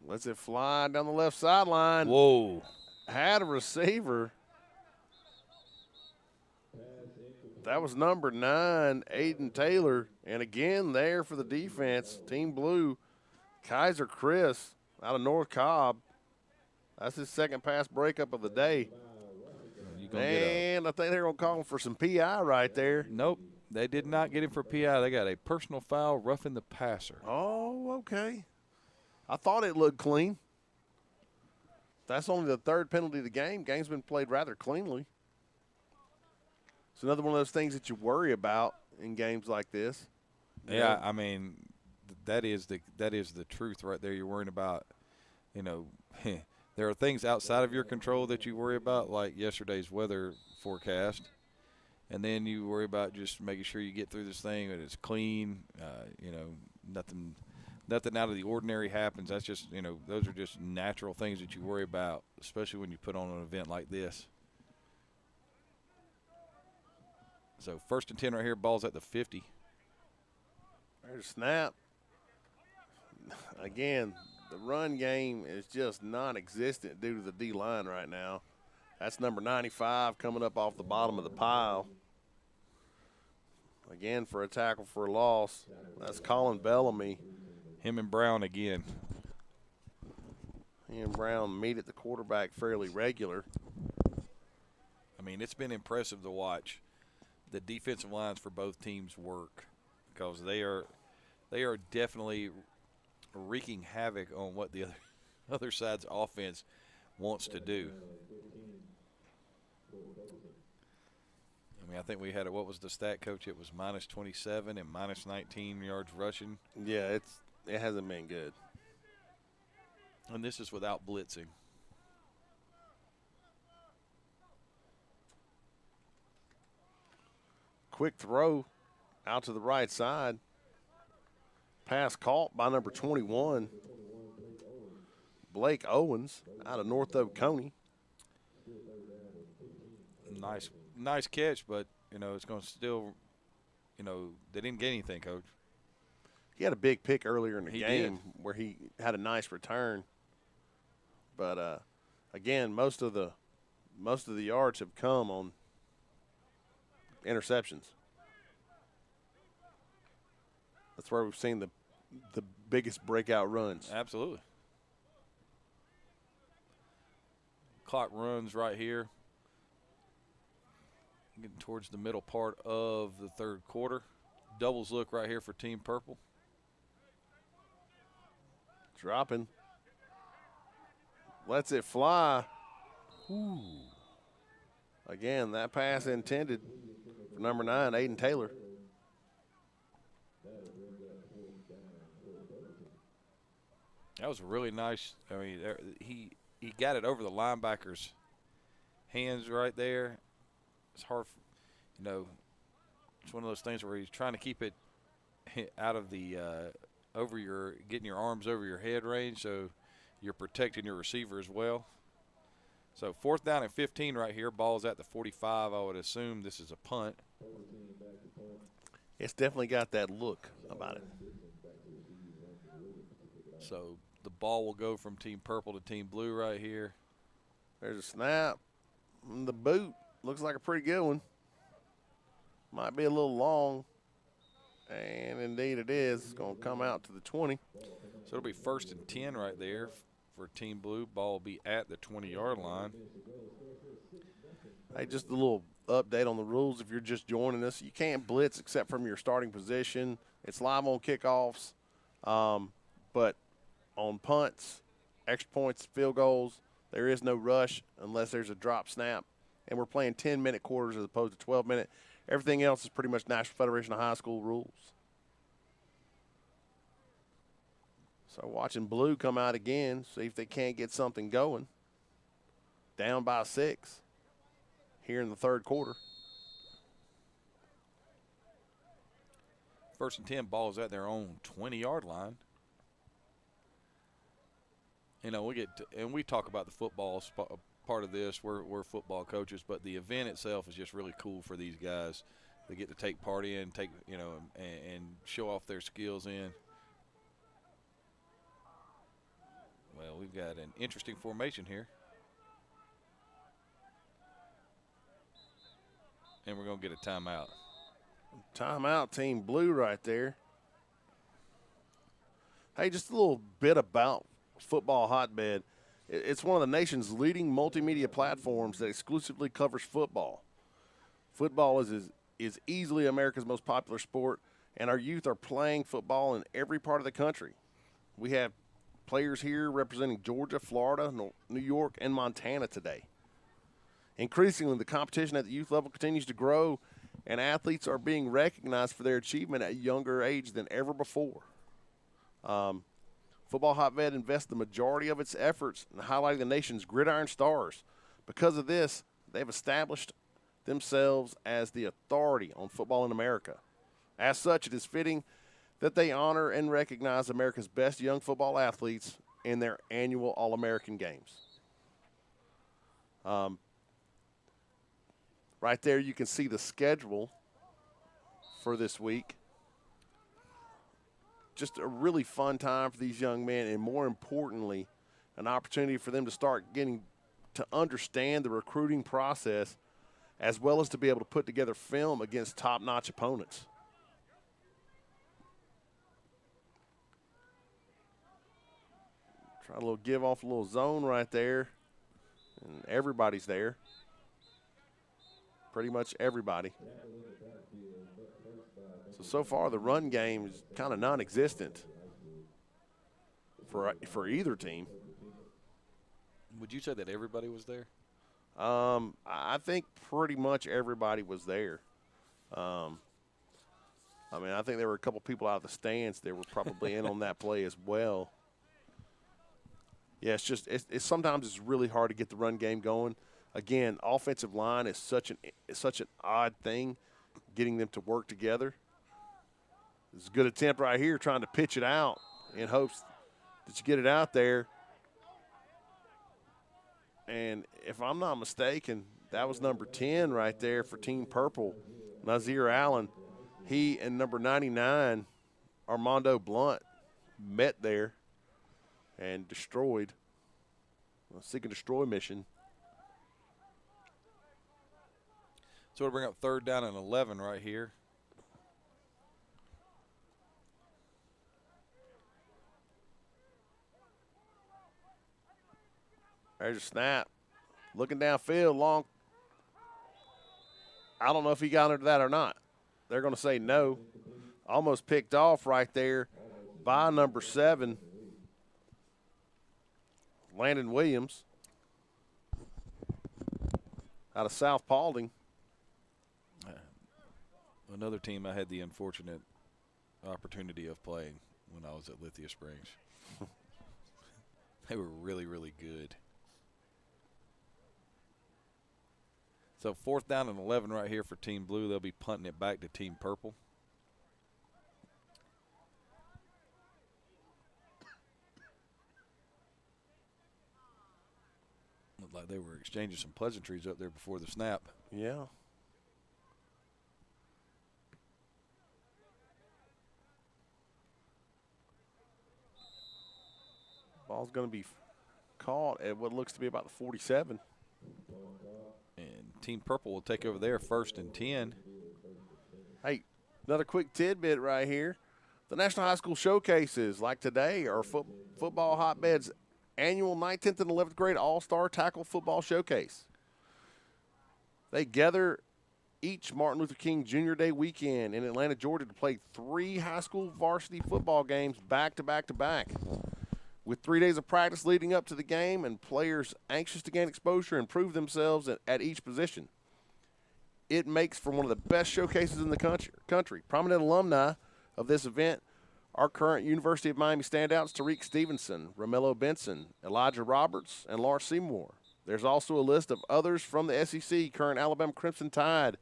Lets it fly down the left sideline. Whoa. Had a receiver. That was number 9, Aiden Taylor. And again, there for the defense, Team Blue, Kaiser Chris out of North Cobb. That's his second pass breakup of the day. And I think they're going to call him for some PI right there. Nope, they did not get him for PI. They got a personal foul, roughing the passer. Oh, okay. I thought it looked clean. That's only the third penalty of the game. Game's been played rather cleanly. It's another one of those things that you worry about in games like this. Yeah, I mean, that is the truth right there. You're worrying about, you know, there are things outside of your control that you worry about, like yesterday's weather forecast, and then you worry about just making sure you get through this thing and it's clean. You know, nothing out of the ordinary happens. That's just, you know, those are just natural things that you worry about, especially when you put on an event like this. So 1st and 10 right here, ball's at the 50. There's a snap. Again, the run game is just non-existent due to the D-line right now. That's number 95 coming up off the bottom of the pile. Again, for a tackle for a loss. That's Colin Bellamy. Him and Brown again. He and Brown meet at the quarterback fairly regular. I mean, it's been impressive to watch the defensive lines for both teams work, because they are definitely wreaking havoc on what the other side's offense wants to do. I mean, I think we had what was the stat, Coach? It was minus 27 and minus 19 yards rushing. Yeah, it hasn't been good. And this is without blitzing. Quick throw out to the right side. Pass caught by number 21, Blake Owens out of North Oconee. Nice catch, but, you know, it's going to still, you know, they didn't get anything, Coach. He had a big pick earlier in the game where he had a nice return. But, again, most of the yards have come on interceptions. That's where we've seen the biggest breakout runs. Absolutely. Clock runs right here. Getting towards the middle part of the third quarter. Doubles look right here for Team Purple. Dropping. Lets it fly. Ooh. Again, that pass intended for number 9, Aiden Taylor. That was really nice. I mean, he got it over the linebacker's hands right there. It's hard, you know, it's one of those things where he's trying to keep it out of the getting your arms over your head range, so you're protecting your receiver as well. So 4th down and 15 right here. Ball's at the 45. I would assume this is a punt. It's definitely got that look about it. So the ball will go from Team Purple to Team Blue right here. There's a snap. The boot looks like a pretty good one. Might be a little long. And indeed it is. It's going to come out to the 20. So it'll be 1st and 10 right there for Team Blue. Ball will be at the 20-yard line. Hey, just a little update on the rules if you're just joining us. You can't blitz except from your starting position. It's live on kickoffs. But on punts, extra points, field goals, there is no rush unless there's a drop snap. And we're playing 10-minute quarters as opposed to 12-minute. Everything else is pretty much National Federation of High School rules. So watching Blue come out again, see if they can't get something going. Down by 6 here in the third quarter. 1st and 10, ball is at their own 20-yard line. You know, we talk about the football part of this. We're football coaches, but the event itself is just really cool for these guys. They get to take part in, and show off their skills in. Well, we've got an interesting formation here. And we're going to get a timeout. Timeout, Team Blue right there. Hey, just a little bit about Football Hotbed. It's one of the nation's leading multimedia platforms that exclusively covers football. Football is easily America's most popular sport, and our youth are playing football in every part of the country. We have players here representing Georgia, Florida, New York, and Montana today. Increasingly, the competition at the youth level continues to grow, and athletes are being recognized for their achievement at a younger age than ever before. Football Hotbed invests the majority of its efforts in highlighting the nation's gridiron stars. Because of this, they've established themselves as the authority on football in America. As such, it is fitting that they honor and recognize America's best young football athletes in their annual All-American games. Right there you can see the schedule for this week. Just a really fun time for these young men, and more importantly, an opportunity for them to start getting to understand the recruiting process, as well as to be able to put together film against top-notch opponents. Try a little give off a little zone right there, and everybody's there. Pretty much everybody. So far the run game is kind of non-existent for either team. Would you say that everybody was there? I think pretty much everybody was there. I mean, I think there were a couple people out of the stands that were probably in on that play as well. Yeah, it's sometimes it's really hard to get the run game going. Again, offensive line is such an odd thing, getting them to work together. It's a good attempt right here, trying to pitch it out in hopes that you get it out there. And if I'm not mistaken, that was number 10 right there for Team Purple, Nazir Allen. He and number 99, Armando Blunt, met there and destroyed. A seek and destroy mission. So we'll bring up 3rd down and 11 right here. There's a snap. Looking downfield, long. I don't know if he got under that or not. They're going to say no. Almost picked off right there by number 7, Landon Williams, out of South Paulding. Another team I had the unfortunate opportunity of playing when I was at Lithia Springs. They were really, really good. So 4th down and 11 right here for Team Blue. They'll be punting it back to Team Purple. Looked like they were exchanging some pleasantries up there before the snap. Yeah. Ball's going to be caught at what looks to be about the 47. And Team Purple will take over there 1st and 10. Hey, another quick tidbit right here. The National High School Showcases, like today, are Football Hotbed's annual 9th, and 11th grade All-Star Tackle Football Showcase. They gather each Martin Luther King Jr. Day weekend in Atlanta, Georgia to play 3 high school varsity football games back to back to back. With 3 days of practice leading up to the game and players anxious to gain exposure and prove themselves at each position. It makes for one of the best showcases in the country. Prominent alumni of this event are current University of Miami standouts Tariq Stevenson, Romello Benson, Elijah Roberts, and Lars Seymour. There's also a list of others from the SEC, current Alabama Crimson Tide,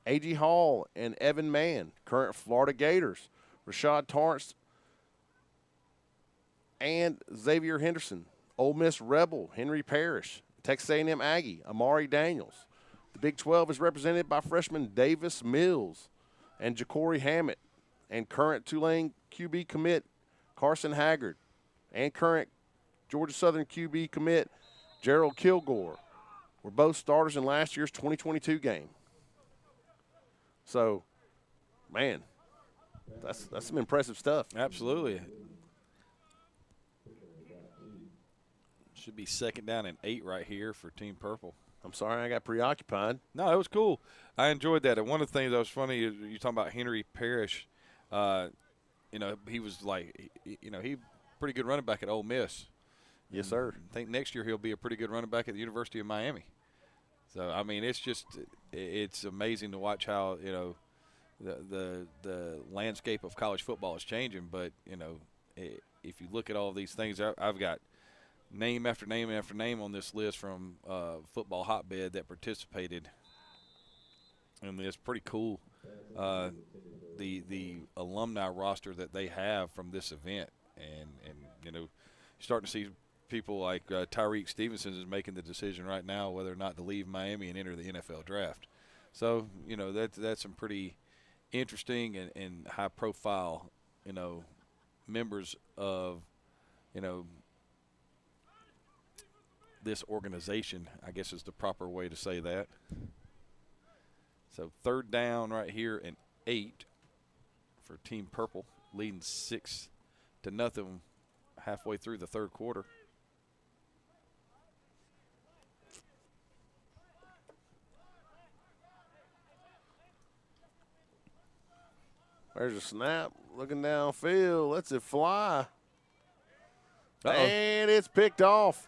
A.G. Hall and Evan Mann, current Florida Gators, Rashad Torrance, and Xavier Henderson, Ole Miss Rebel, Henry Parrish, Texas A&M Aggie, Amari Daniels. The Big 12 is represented by freshman Davis Mills and Ja'Cory Hammett, and current Tulane QB commit Carson Haggard, and current Georgia Southern QB commit Gerald Kilgore were both starters in last year's 2022 game. So, man, that's some impressive stuff. Absolutely. Should be 2nd down and 8 right here for Team Purple. I'm sorry I got preoccupied. No, it was cool. I enjoyed that. And one of the things that was funny is you're talking about Henry Parrish. You know, he was like, you know, he pretty good running back at Ole Miss. Yes, sir. I think next year he'll be a pretty good running back at the University of Miami. So, I mean, it's amazing to watch how, you know, the landscape of college football is changing. But, you know, if you look at all of these things, I've got name after name after name on this list from Football Hotbed that participated. And it's pretty cool, the alumni roster that they have from this event. And you know, you're starting to see people like Tyreek Stevenson is making the decision right now whether or not to leave Miami and enter the NFL draft. So, you know, that's some pretty interesting and high-profile, you know, members of, you know, this organization, I guess is the proper way to say that. So 3rd down right here and 8 for Team Purple, leading 6-0 halfway through the 3rd quarter. There's a snap. Looking downfield. Lets it fly. Uh-oh. And it's picked off.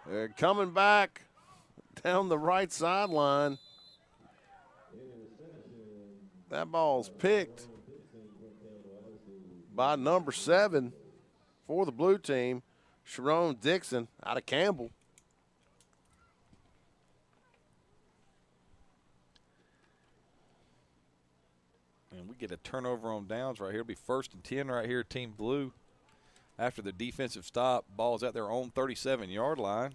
They're coming back down the right sideline. That ball's picked by number 7 for the blue team, Sharon Dixon out of Campbell. And we get a turnover on downs right here. It'll be 1st and 10 right here, Team Blue. After the defensive stop, ball's at their own 37-yard line.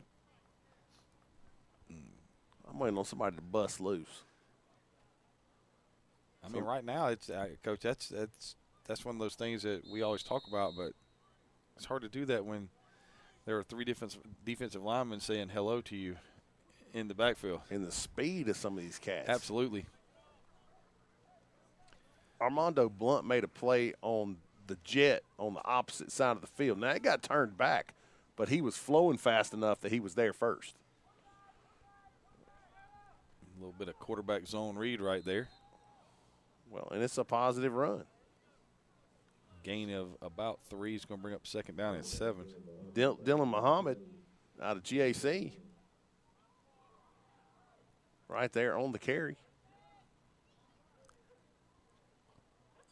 I'm waiting on somebody to bust loose. I mean, right now, it's Coach. That's one of those things that we always talk about, but it's hard to do that when there are 3 defensive linemen saying hello to you in the backfield. And the speed of some of these cats. Absolutely. Armando Blunt made a play on the jet on the opposite side of the field. Now, it got turned back, but he was flowing fast enough that he was there first. A little bit of quarterback zone read right there. Well, and it's a positive run. Gain of about 3 is going to bring up 2nd down and 7. Dylan Muhammad out of GAC. Right there on the carry.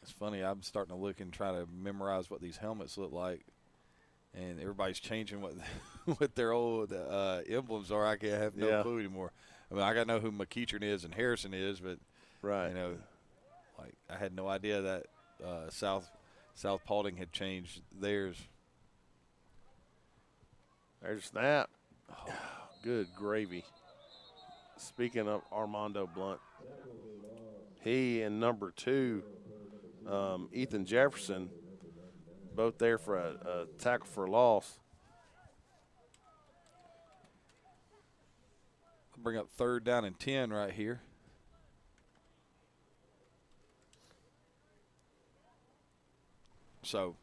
It's funny, I'm starting to look and try to memorize what these helmets look like, and everybody's changing what their old emblems are. I can't have no clue anymore. I mean, I got to know who McEachern is and Harrison is, but right, you know, like I had no idea that South Paulding had changed theirs. There's a snap. Oh, good gravy. Speaking of Armando Blunt, he and number 2. Ethan Jefferson, both there for a tackle for a loss. I'll bring up 3rd down and 10 right here. So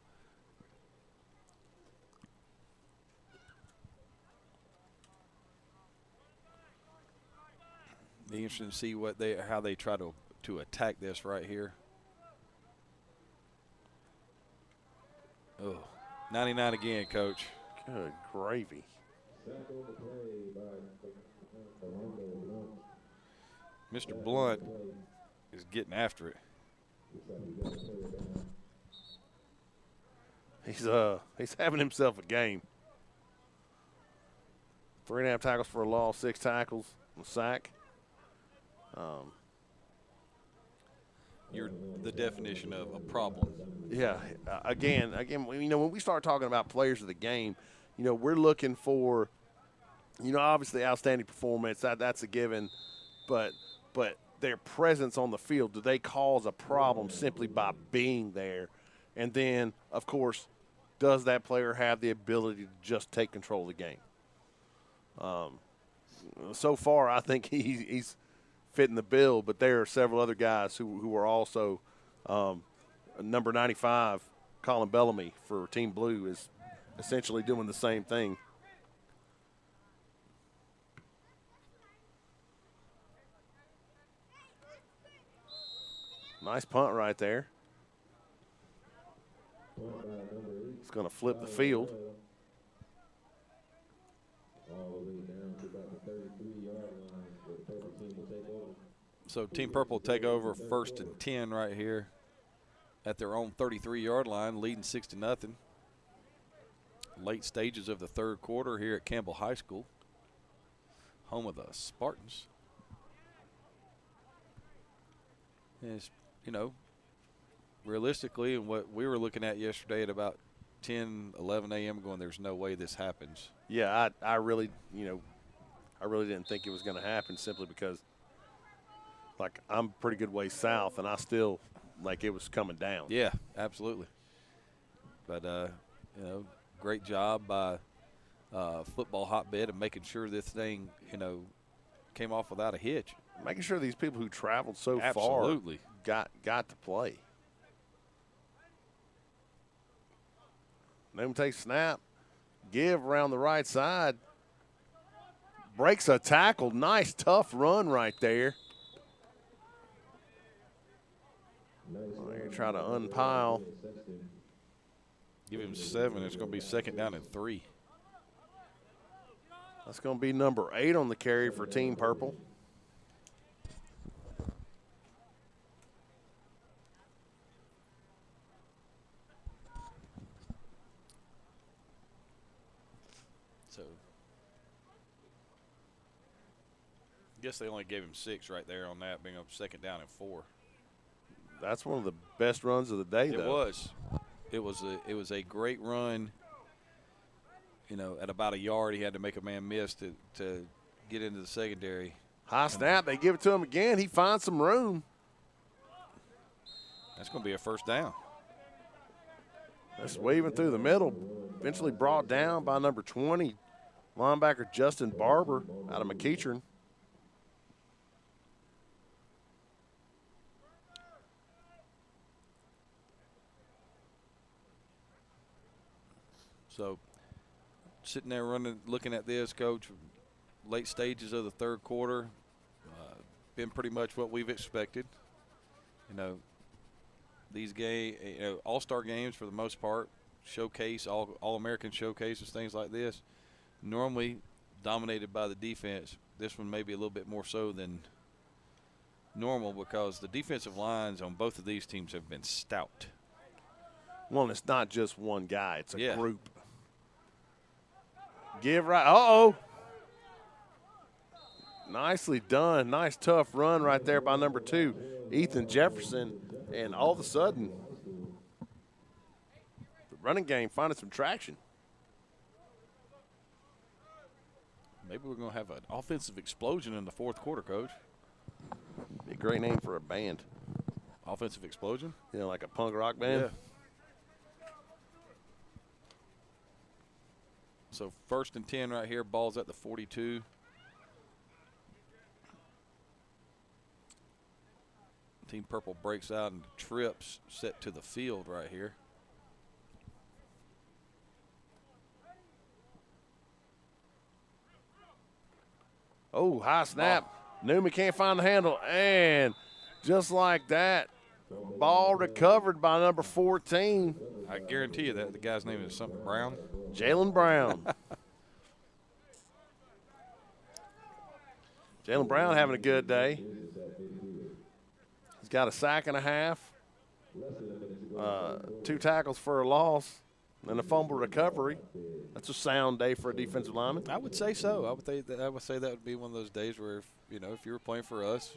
be interesting to see how they try to attack this right here. Oh, 99 again, Coach. Good gravy. Mr. Blunt is getting after it. He's having himself a game. 3.5 tackles for a loss, 6 tackles, a sack. You're the definition of a problem. Yeah. Again, you know, when we start talking about players of the game, you know, we're looking for, you know, obviously outstanding performance. That's a given, but their presence on the field, do they cause a problem simply by being there? And then, of course, does that player have the ability to just take control of the game? So far, I think he's fitting the bill, but there are several other guys who are also number 95, Colin Bellamy for Team Blue, is essentially doing the same thing. Nice punt right there. It's going to flip the field. So Team Purple will take over 1st and 10 right here at their own 33-yard line, leading 6-0. Late stages of the third quarter here at Campbell High School, home of the Spartans. And it's, you know, realistically, and what we were looking at yesterday at about 10, 11 a.m. going, there's no way this happens. Yeah, I really didn't think it was going to happen simply because, like, I'm a pretty good way south, and I still, like, it was coming down. Yeah, absolutely. But, you know, great job by Football Hotbed of making sure this thing, you know, came off without a hitch. Making sure these people who traveled so Absolutely. far got to play. Newman takes snap. Give around the right side. Breaks a tackle. Nice, tough run right there. They try to unpile. Give him 7. It's going to be 2nd down and 3. That's going to be number 8 on the carry for Team Purple. So, I guess they only gave him 6 right there on that, being up 2nd down and 4. That's one of the best runs of the day, though. It was. It was a great run. You know, at about a yard, he had to make a man miss to get into the secondary. High snap. They give it to him again. He finds some room. That's going to be a 1st down. That's weaving through the middle. Eventually brought down by number 20, linebacker Justin Barber out of McEachern. So, sitting there looking at this, Coach, late stages of the third quarter, been pretty much what we've expected. You know, these all-star games for the most part, showcase, all-American showcases, things like this, normally dominated by the defense. This one may be a little bit more so than normal because the defensive lines on both of these teams have been stout. Well, it's not just one guy. It's a Yeah. group. Give right. Uh-oh. Nicely done. Nice, tough run right there by number 2, Ethan Jefferson. And all of a sudden, the running game finding some traction. Maybe we're going to have an offensive explosion in the fourth quarter, Coach. Be a great name for a band. Offensive explosion? You know, like a punk rock band. Yeah. So 1st and 10 right here, ball's at the 42. Team Purple breaks out and trips set to the field right here. Oh, high snap. Newman can't find the handle. And just like that, ball recovered by number 14. I guarantee you that the guy's name is something Brown. Jalen Brown. Jalen Brown having a good day. He's got a sack and a half, 2 tackles for a loss, and a fumble recovery. That's a sound day for a defensive lineman. I would say so. I would say that would be one of those days where, if you were playing for us,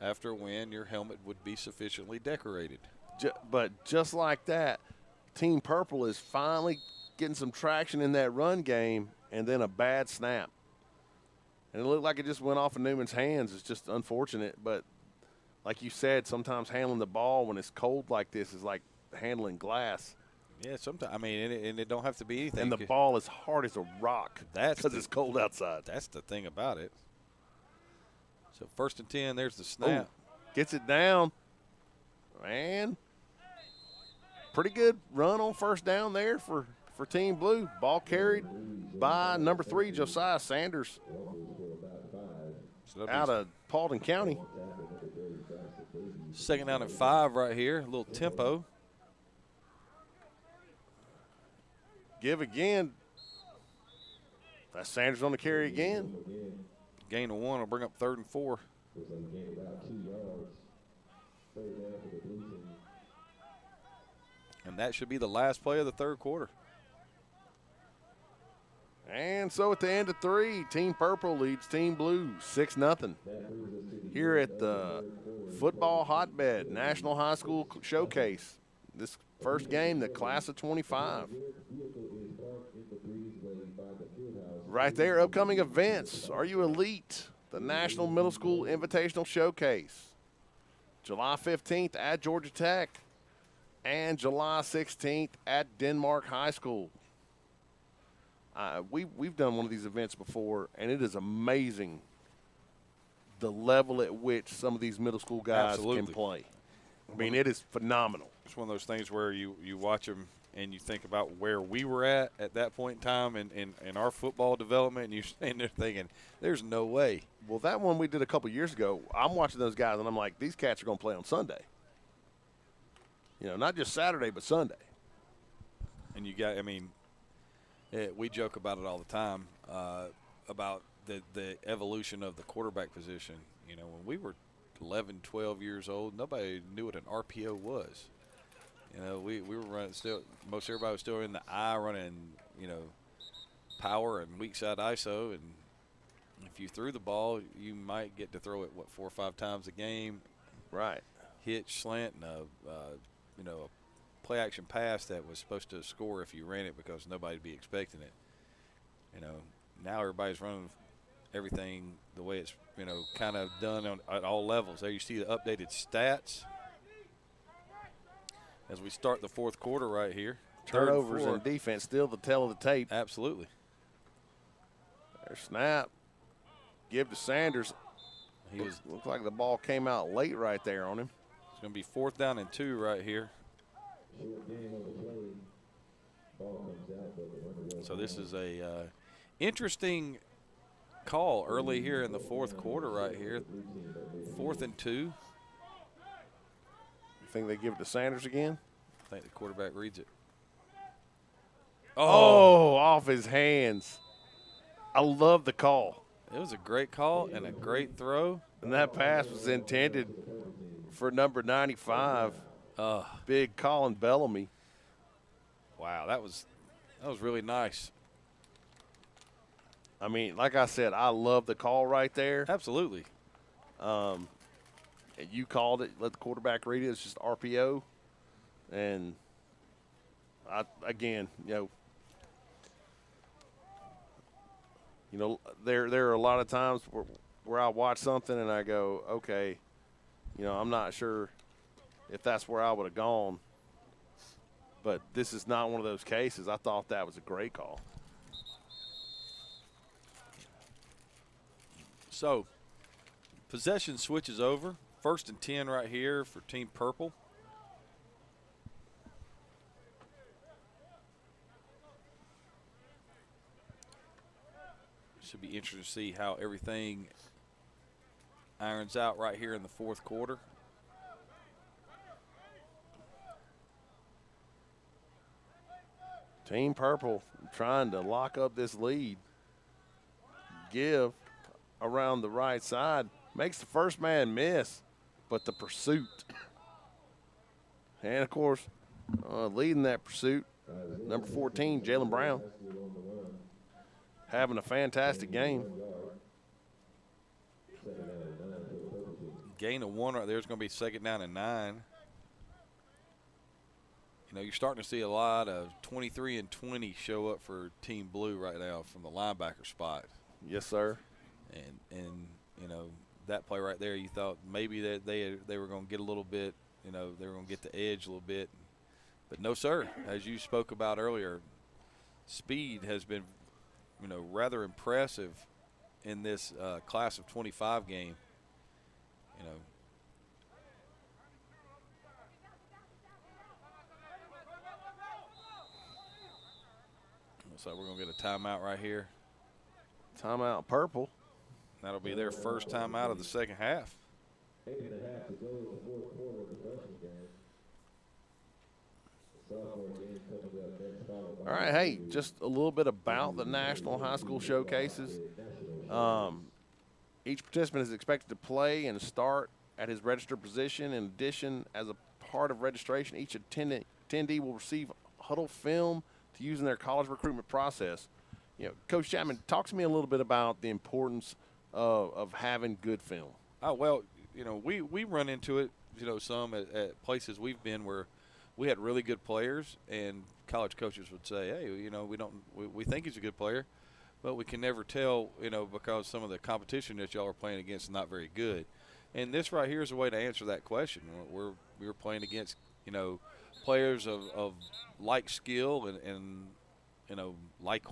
after a win, your helmet would be sufficiently decorated. But just like that, Team Purple is finally getting some traction in that run game, and then a bad snap. And it looked like it just went off of Newman's hands. It's just unfortunate. But like you said, sometimes handling the ball when it's cold like this is like handling glass. Yeah, sometimes. I mean, and it don't have to be anything. And the ball is hard as a rock because it's cold outside. That's the thing about it. So 1st and 10, there's the snap. Ooh, gets it down. And pretty good run on 1st down there for Team Blue. Ball carried by number 3, Josiah Sanders, So out of Paulding County. 2nd down and 5 right here. A little tempo. Give again. That's Sanders on the carry again. Gain of 1 will bring up 3rd and 4. Looks like he gained about 2 yards. 3rd down for the blue team. And that should be the last play of the 3rd quarter. And so at the end of 3, Team Purple leads Team Blue 6-0 here at the Football Hotbed National High School Showcase. This first game, the class of 25. Right there, upcoming events. Are you elite? The National Middle School Invitational Showcase. July 15th at Georgia Tech and July 16th at Denmark High School. We've done one of these events before, and it is amazing the level at which some of these middle school guys can play. I mean, it is phenomenal. It's one of those things where you watch them and you think about where we were at that point in time in our football development, and you're standing there thinking, there's no way. Well, that one we did a couple years ago, I'm watching those guys, and I'm like, these cats are going to play on Sunday. You know, not just Saturday, but Sunday. And you got, I mean, we joke about it all the time, about the evolution of the quarterback position. You know, when we were 11, 12 years old, nobody knew what an RPO was. You know, we were running still. Most everybody was still in the I running, you know, power and weak side ISO. And if you threw the ball, you might get to throw it 4 or 5 times a game. Right. Hitch, slant, and you know, a play action pass that was supposed to score if you ran it because nobody'd be expecting it. You know, now everybody's running everything the way it's, you know, kind of done at all levels. There you see the updated stats as we start the 4th quarter right here. Turnovers and defense still the tail of the tape. Absolutely. There's snap. Give to Sanders. Looks like the ball came out late right there on him. It's going to be 4th down and 2 right here. So this is a interesting call early here in the 4th quarter right here. 4th and 2. You think they give it to Sanders again? I think the quarterback reads it. Oh, off his hands. I love the call. It was a great call and a great throw. And that pass was intended for number 95, big Colin Bellamy. Wow, that was really nice. I mean, like I said, I love the call right there. Absolutely. And you called it. Let the quarterback read it. It's just RPO. And, again, you know, there are a lot of times where I watch something and I go, okay, you know, I'm not sure if that's where I would have gone. But this is not one of those cases. I thought that was a great call. So, possession switches over. 1st and 10 right here for Team Purple. Should be interesting to see how everything irons out right here in the 4th quarter. Team Purple trying to lock up this lead. Give around the right side. Makes the first man miss, but the pursuit. And, of course, leading that pursuit, number 14, Jalen Brown. Having a fantastic game. Gain of 1 right there is going to be 2nd down and 9. You know, you're starting to see a lot of 23 and 20 show up for Team Blue right now from the linebacker spot. Yes, sir. And you know, that play right there, you thought maybe that they were going to get a little bit, you know, they were going to get the edge a little bit. But no, sir. As you spoke about earlier, speed has been, you know, rather impressive in this class of 25 game. you know. Looks like we're going to get a timeout right here. Timeout purple. That'll be their first timeout of the second half. 8.5 to go in the fourth quarter of the freshman game. Sophomore game coming up next followed by. All right, hey, just a little bit about the National High School Showcases. Each participant is expected to play and start at his registered position. In addition, as a part of registration, each attendee will receive huddle film to use in their college recruitment process. You know, Coach Chapman, talk to me a little bit about the importance of having good film. Oh, well, you know, we run into it, you know, some at places we've been where we had really good players, and college coaches would say, hey, you know, we think he's a good player, but we can never tell, you know, because some of the competition that y'all are playing against is not very good. And this right here is a way to answer that question. We're playing against, you know, players of like skill and you know, like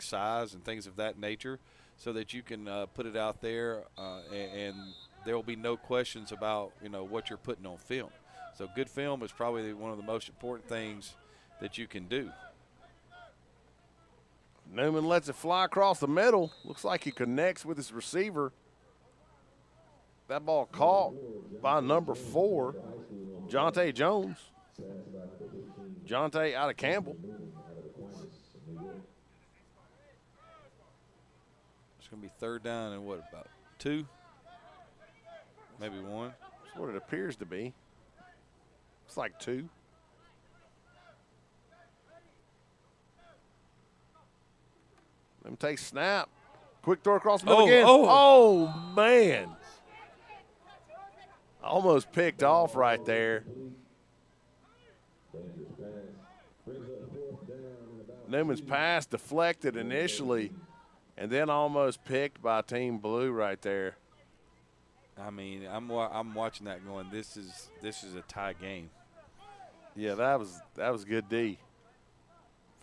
size and things of that nature, so that you can put it out there and there will be no questions about, you know, what you're putting on film. So good film is probably one of the most important things that you can do. Newman lets it fly across the middle. Looks like he connects with his receiver. That ball caught by number 4, Jonte Jones. Jonte out of Campbell. It's going to be third down and what, about 2? Maybe 1. That's what it appears to be. It's like 2. Let him take snap. Quick throw across the middle again. Oh, man. Almost picked off right there. Newman's pass deflected initially and then almost picked by Team Blue right there. I mean, I'm watching that going, this is a tie game. Yeah, that was good D.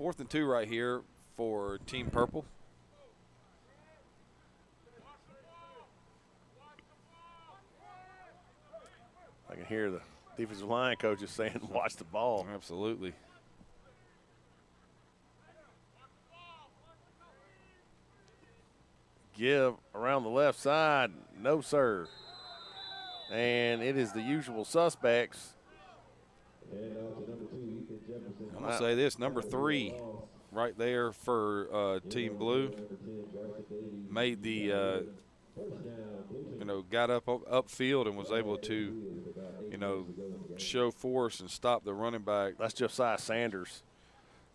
4th and 2 right here for Team Purple. I can hear the defensive line coaches saying, watch the ball. Absolutely. Give around the left side. No, sir. And it is the usual suspects. I'm going to say this, number 3 right there for Team Blue made the, you know, got upfield and was able to, you know, show force and stop the running back. That's Josiah Sanders.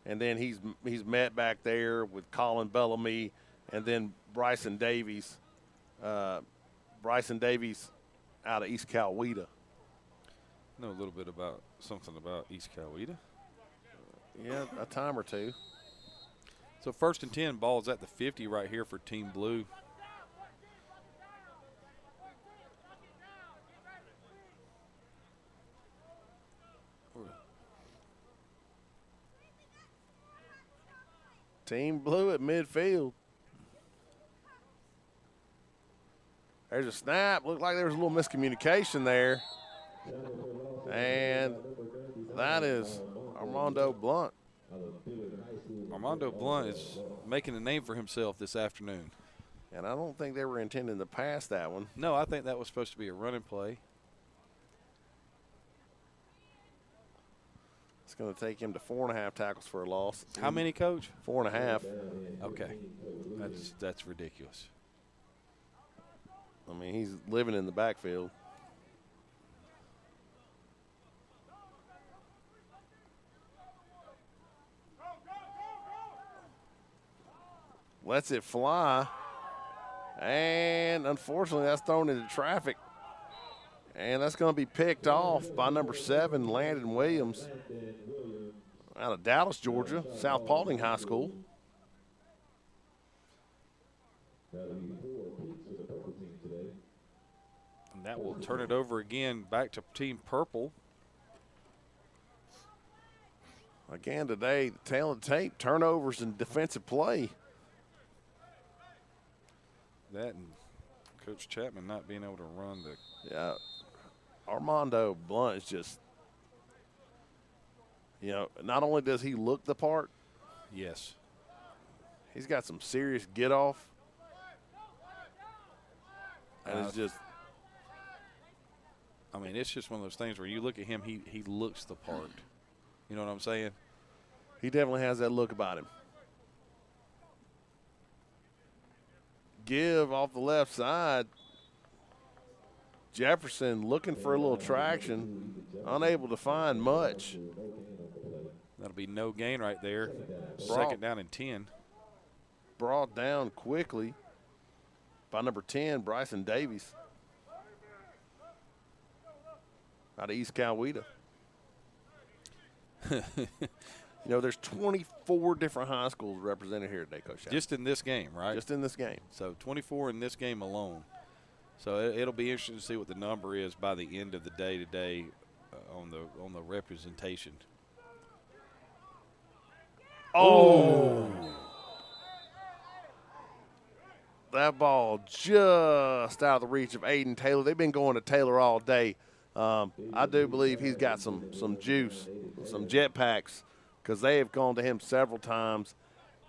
And then he's met back there with Colin Bellamy and then Bryson Davies. Bryson Davies out of East Coweta. Know a little bit about something about East Coweta. Yeah, a time or two. So 1st and 10, ball's at the 50 right here for Team Blue. Team Blue at midfield. There's a snap. Looked like there was a little miscommunication there. And that is Armando Blunt. Armando Blunt is making a name for himself this afternoon. And I don't think they were intending to pass that one. No, I think that was supposed to be a running play. It's going to take him to 4.5 tackles for a loss. How many, Coach? 4.5. Okay. That's ridiculous. I mean, he's living in the backfield. Lets it fly. And unfortunately, that's thrown into traffic. And that's going to be picked off by number 7, Landon Williams, out of Dallas, Georgia, South Paulding High School. And that will turn it over again back to Team Purple. Again today, the tail of the tape, turnovers and defensive play. That and Coach Chapman not being able to run the. Yeah. Armando Blunt is just, not only does he look the part, Yes. he's got some serious get off. And it's just. I mean, it's just one of those things where you look at him, he looks the part. You know what I'm saying? He definitely has that look about him. Give off the left side. Jefferson looking for a little traction, unable to find much. That'll be no gain right there. Second down and 10. Brought down quickly by number 10, Bryson Davies, out of East Coweta. There's 24 different high schools represented here today, Coach. Just in this game, right? Just in this game. So 24 in this game alone. So it'll be interesting to see what the number is by the end of the day today on the representation. Oh! That ball just out of the reach of Aiden Taylor. They've been going to Taylor all day. I do believe he's got some juice, some jet packs, because they have gone to him several times.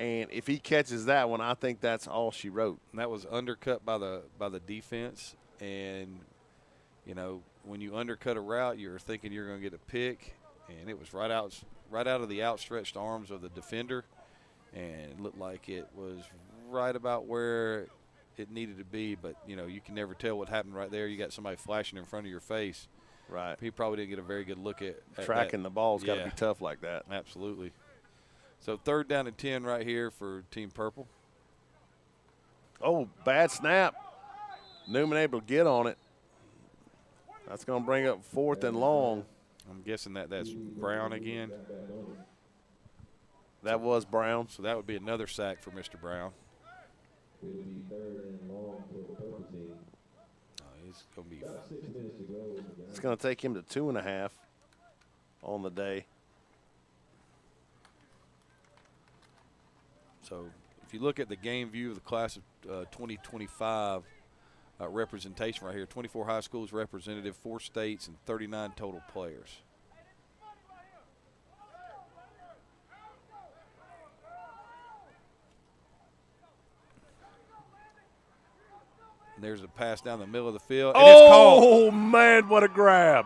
And if he catches that one, I think that's all she wrote. And that was undercut by the defense. And, when you undercut a route, you're thinking you're going to get a pick. And it was right out of the outstretched arms of the defender. And it looked like it was right about where it needed to be. But, you can never tell what happened right there. You got somebody flashing in front of your face. Right. He probably didn't get a very good look at tracking that. The ball's got to be tough like that. Absolutely. So third down and 10 right here for Team Purple. Oh, bad snap. Newman able to get on it. That's going to bring up 4th and long. I'm guessing that's Brown again. That was Brown. So that would be another sack for Mr. Brown. It'll be 3rd and long for the purple team. He's going to be. About 6 minutes to go. It's going to take him to 2.5 on the day. So if you look at the game view of the class of 2025 representation right here, 24 high schools represented, 4 states, and 39 total players. And there's a pass down the middle of the field. And it's caught. Oh, man, what a grab.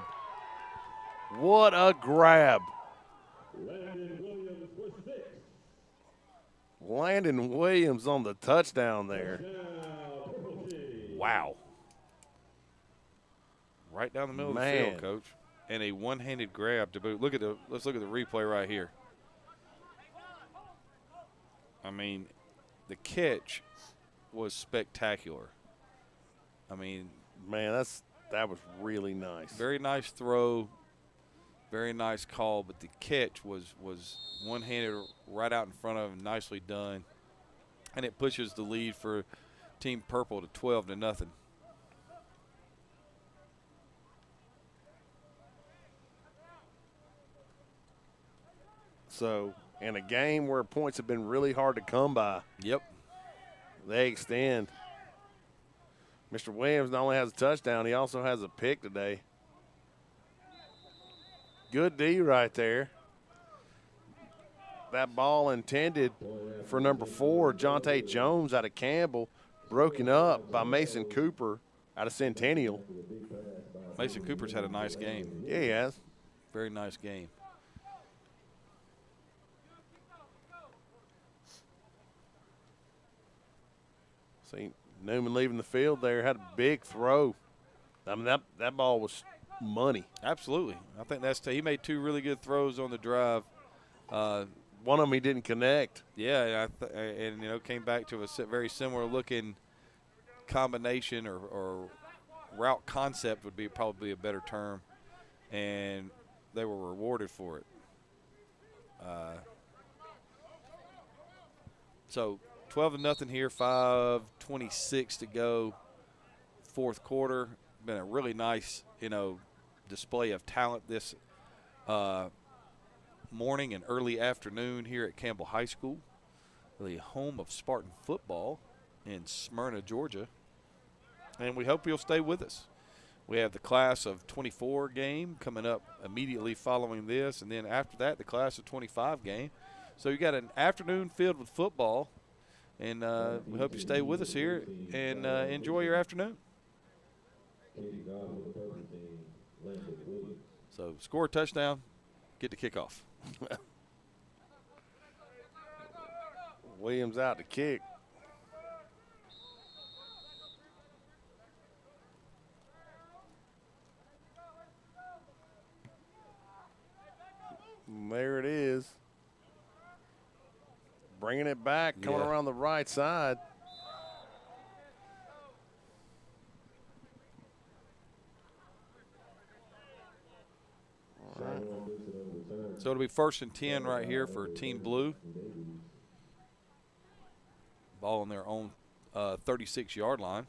What a grab. Landon Williams for 6. Landon Williams on the touchdown there. Wow. Right down the middle of the field, Coach. And a one-handed grab to boot. Let's look at the replay right here. I mean, the catch was spectacular. I mean, man, that was really nice. Very nice throw, very nice call, but the catch was one-handed right out in front of him, nicely done, and it pushes the lead for Team Purple to 12-0. So, in a game where points have been really hard to come by, yep, they extend. Mr. Williams not only has a touchdown, he also has a pick today. Good D right there. That ball intended for number 4, Jonte Jones out of Campbell, broken up by Mason Cooper out of Centennial. Mason Cooper's had a nice game. Yeah, he has. Very nice game. See, Newman leaving the field there, had a big throw. I mean, that ball was money. Absolutely. I think he made 2 really good throws on the drive. One of them he didn't connect. Yeah, and came back to a very similar looking combination or route concept would be probably a better term, and they were rewarded for it. So 12-0 here, 5:26 to go, fourth quarter. Been a really nice, display of talent this morning and early afternoon here at Campbell High School, the home of Spartan football in Smyrna, Georgia. and we hope you'll stay with us. We have the class of 24 game coming up immediately following this, and then after that, the class of 25 game. So you got an afternoon filled with football, and we hope you stay with us here and enjoy your afternoon. So score a touchdown, get the kickoff. Williams out to kick. There it is. Bringing it back, coming around the right side. All right. So it'll be 1st and 10 right here for Team Blue. Ball on their own 36-yard line.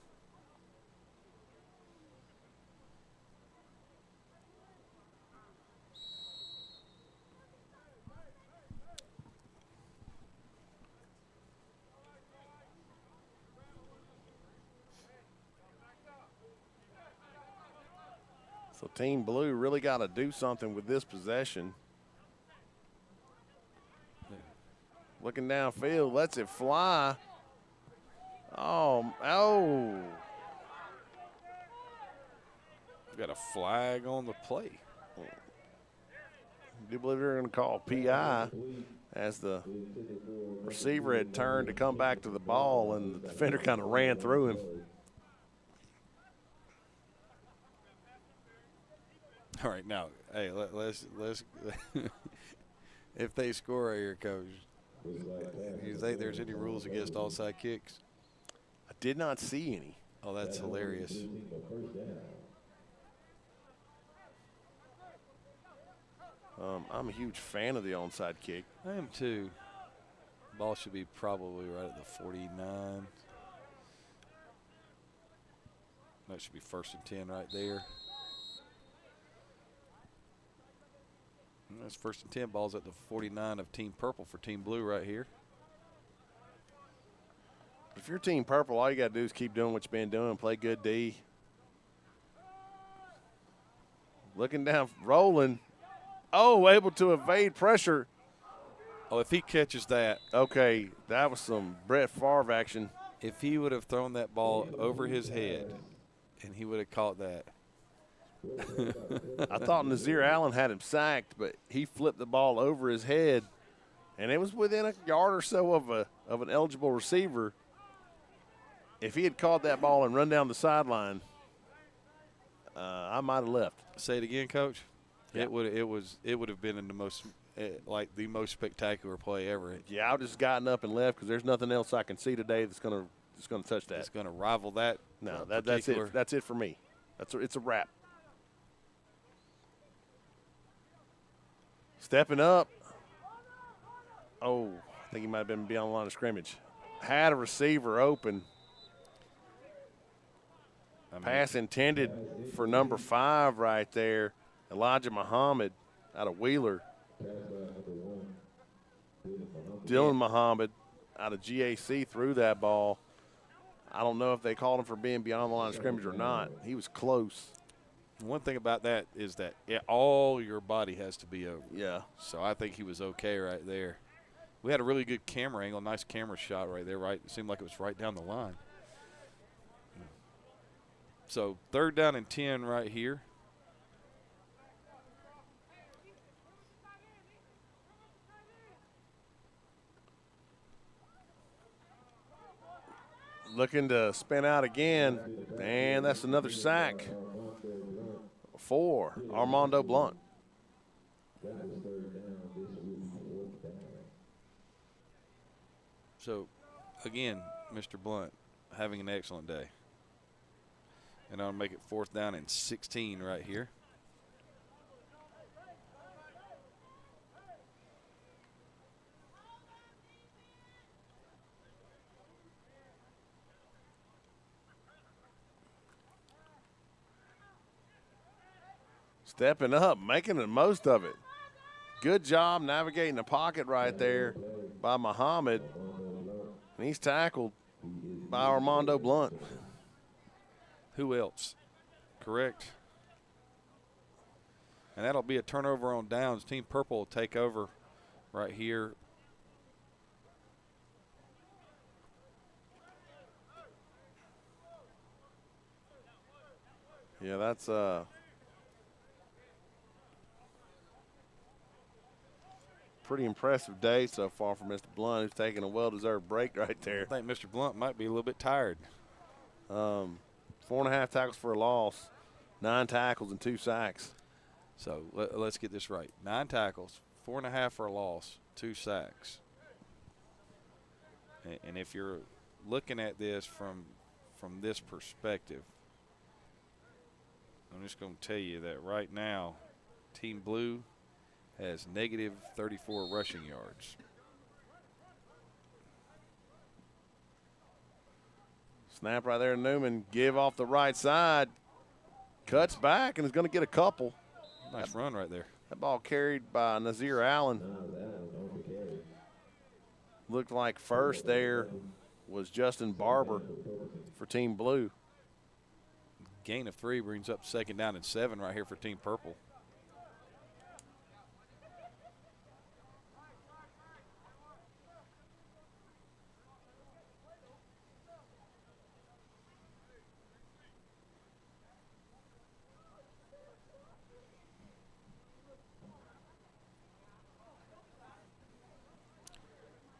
So Team Blue really got to do something with this possession. Looking downfield, lets it fly. Oh. Got a flag on the play. I do believe they're going to call PI as the receiver had turned to come back to the ball, and the defender kind of ran through him. All right, now, hey, let's if they score right here, Coach, you think there's any rules against onside kicks? I did not see any. Oh, that's hilarious. I'm a huge fan of the onside kick. I am too. Ball should be probably right at the 49. That should be 1st and 10 right there. And that's 1st and 10. Ball's at the 49 of Team Purple for Team Blue right here. If you're Team Purple, all you got to do is keep doing what you've been doing, play good D. Looking down, rolling. Oh, able to evade pressure. Oh, if he catches that. Okay, that was some Brett Favre action. If he would have thrown that ball over his head and he would have caught that. I thought Nazir Allen had him sacked, but he flipped the ball over his head, and it was within a yard or so of an eligible receiver. If he had caught that ball and run down the sideline, I might have left. Say it again, Coach. Yeah. It would have been in the most the most spectacular play ever. Yeah, I just gotten up and left because there's nothing else I can see today that's gonna touch that. It's gonna rival that. No, that's it. That's it for me. It's a wrap. Stepping up. Oh, I think he might have been beyond the line of scrimmage. Had a receiver open. Pass intended for number 5 right there. Elijah Muhammad out of Wheeler. Dylan Muhammad out of GAC threw that ball. I don't know if they called him for being beyond the line of scrimmage or not. He was close. One thing about that is that all your body has to be over. Yeah. So I think he was okay right there. We had a really good camera angle, nice camera shot right there. Right, it seemed like it was right down the line. So 3rd down and 10 right here. Looking to spin out again, and that's another sack for Armando Blunt. So, again, Mr. Blunt having an excellent day. And I'll make it 4th down and 16 right here. Stepping up, making the most of it. Good job navigating the pocket right there by Muhammad. And he's tackled by Armando Blunt. Who else? Correct. And that'll be a turnover on downs. Team Purple will take over right here. Yeah, that's pretty impressive day so far for Mr. Blunt, who's taking a well-deserved break right there. I think Mr. Blunt might be a little bit tired. 4.5 tackles for a loss, 9 tackles and 2 sacks. So let's get this right. 9 tackles, 4.5 for a loss, 2 sacks. And if you're looking at this from this perspective, I'm just going to tell you that right now, Team Blue has negative 34 rushing yards. Snap right there, Newman. Give off the right side. Cuts back and is going to get a couple. Nice run right there. That ball carried by Nazir Allen. Looked like first there was Justin Barber for Team Blue. Gain of 3 brings up 2nd down and 7 right here for Team Purple.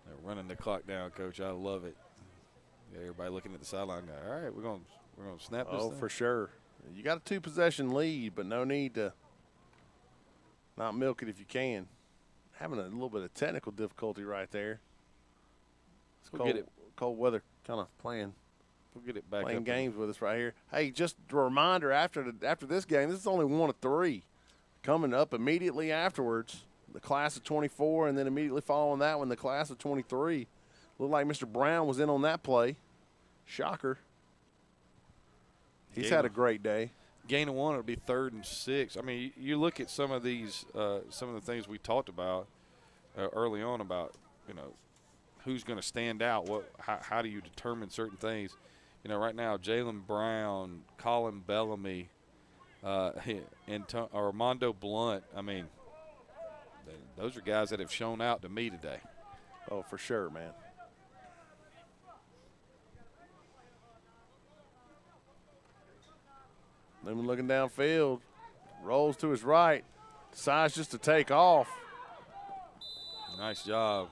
They're running the clock down, Coach. I love it. Everybody looking at the sideline. All right, we're gonna snap this. Oh, thing. for sure. You got a 2-possession lead, but no need to not milk it if you can. Having a little bit of technical difficulty right there. We'll get it. Cold weather kind of playing We'll get it back playing up games with us right here. Hey, just a reminder, after this game, this is only 1 of 3. Coming up immediately afterwards, the class of 24, and then immediately following that one, the class of 23. Looked like Mr. Brown was in on that play. Shocker. He's had a great day. Gain of 1, it'll be 3rd and 6. I mean, you look at some of these, some of the things we talked about early on about, who's going to stand out. How do you determine certain things? Right now, Jalen Brown, Colin Bellamy, and Armando Blunt. I mean, those are guys that have shown out to me today. Oh, for sure, man. Newman looking downfield, rolls to his right, decides just to take off. Nice job.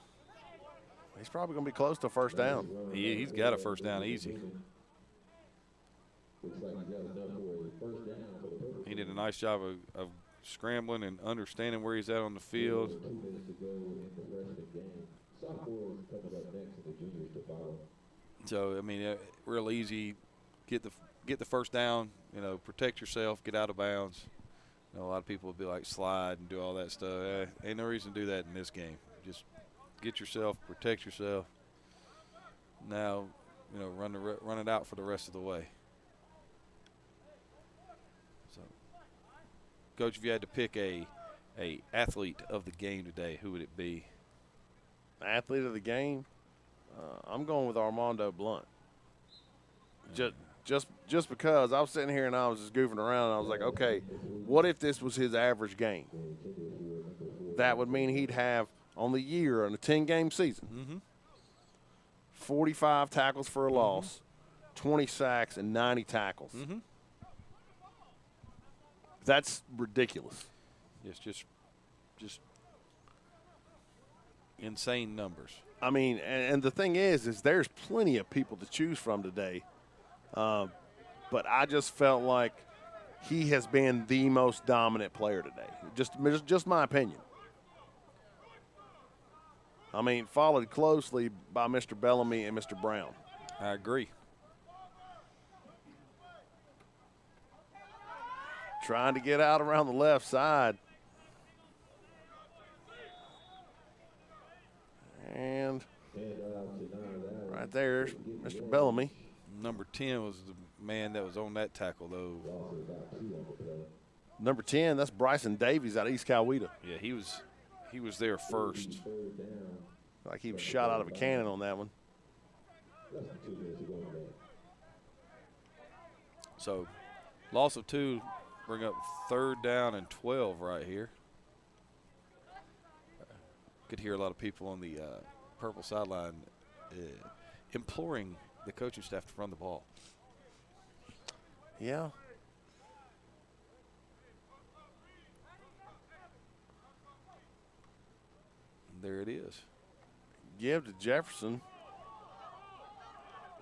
He's probably going to be close to a first down. He's got a first down easy. He did a nice job of scrambling and understanding where he's at on the field. So, I mean, real easy. Get the first down, protect yourself, get out of bounds. A lot of people will be like slide and do all that stuff. Ain't no reason to do that in this game. Just get yourself, protect yourself. Now, run it out for the rest of the way. So, Coach, if you had to pick a athlete of the game today, who would it be? Athlete of the game? I'm going with Armando Blunt. Just because I was sitting here and I was just goofing around and I was like, okay, what if this was his average game? That would mean he'd have on the year on a 10-game season, 45 tackles for a loss, 20 sacks, and 90 tackles. That's ridiculous. It's just insane numbers. I mean, and the thing is there's plenty of people to choose from today. But I just felt like he has been the most dominant player today. Just my opinion. I mean, followed closely by Mr. Bellamy and Mr. Brown. I agree. Trying to get out around the left side. And right there's Mr. Bellamy. Number 10 was the man that was on that tackle, though. Number 10, that's Bryson Davies out of East Coweta. Yeah, he was there first. Like he was shot out of a cannon on that one. So, loss of 2, bring up 3rd down and 12 right here. Could hear a lot of people on the Purple sideline imploring the coaching staff to run the ball. Yeah. There it is. Give to Jefferson.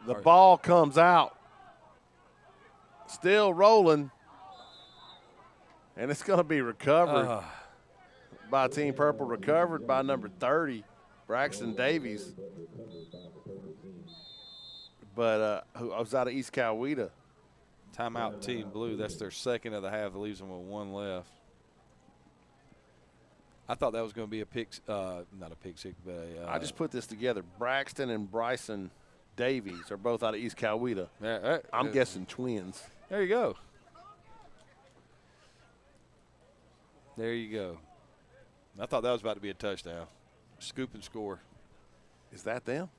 The ball comes out. Still rolling. And it's going to be recovered by Team Purple. Recovered by number 30, Bryson Davies. But who was out of East Coweta. Timeout, Team Blue. That's their 2nd of the half. That leaves them with 1 left. I thought that was going to be a pick, not a pick six, but I just put this together. Braxton and Bryson Davies are both out of East Coweta. I'm guessing twins. There you go. There you go. I thought that was about to be a touchdown. Scoop and score. Is that them?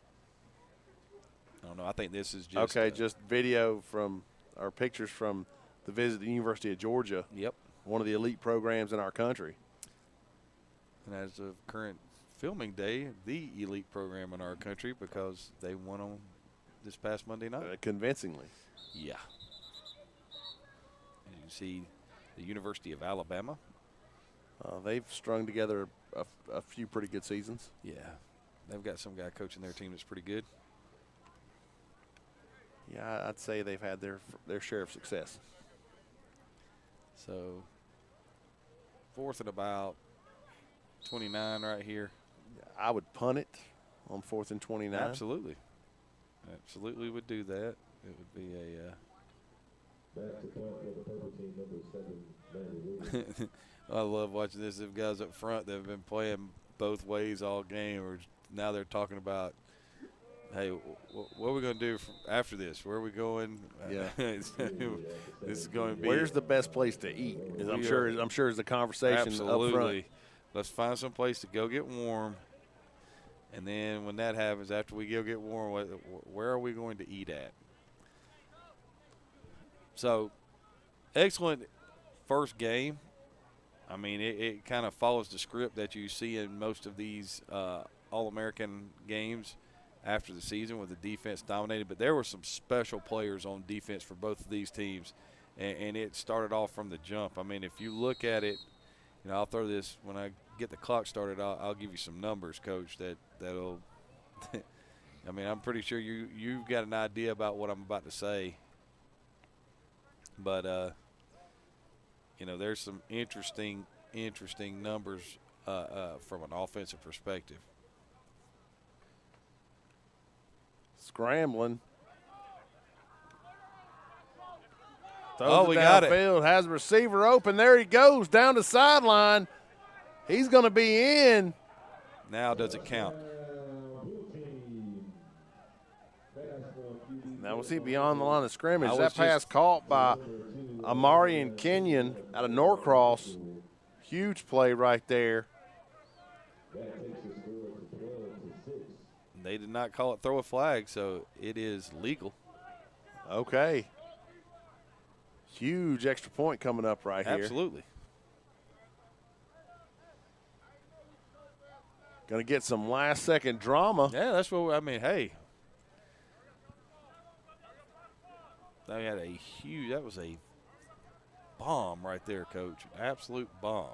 I don't know. I think this is just just video from or pictures from the visit to the University of Georgia. Yep. One of the elite programs in our country. And as of current filming day, the elite program in our country because they won on this past Monday night. Convincingly. Yeah. And you can see the University of Alabama. They've strung together a few pretty good seasons. Yeah. They've got some guy coaching their team that's pretty good. Yeah, I'd say they've had their share of success. So, 4th and about 29 right here. I would punt it on 4th and 29. Absolutely. Absolutely would do that. It would be a Back to point for the Purple team, number 7, Landon Williams. I love watching this. Them guys up front that have been playing both ways all game, or now they're talking about, hey, what are we going to do after this? Where are we going? Yeah. This is going to be. Where's the best place to eat? I'm sure is the conversation absolutely. up front. Let's find some place to go get warm. And then when that happens, after we go get warm, where are we going to eat at? So, excellent first game. I mean, it kind of follows the script that you see in most of these All-American games after the season with the defense dominated. But there were some special players on defense for both of these teams, and it started off from the jump. I mean, if you look at it, you know, I'll throw this when I get the clock started. I'll give you some numbers, Coach. That'll. I mean, I'm pretty sure you've got an idea about what I'm about to say. But you know, there's some interesting numbers from an offensive perspective. Scrambling. We got it. Field, has a receiver open. There he goes down the sideline. He's going to be in. Now does it count? Now was he beyond the line of scrimmage? That pass caught by Amarian Kenyon out of Norcross. Huge play right there. They did not call it throw a flag, so it is legal. Okay. Huge extra point coming up right here. Absolutely. Going to get some last-second drama. Yeah, that's what I mean. Hey, they had that was a bomb right there, Coach. Absolute bomb.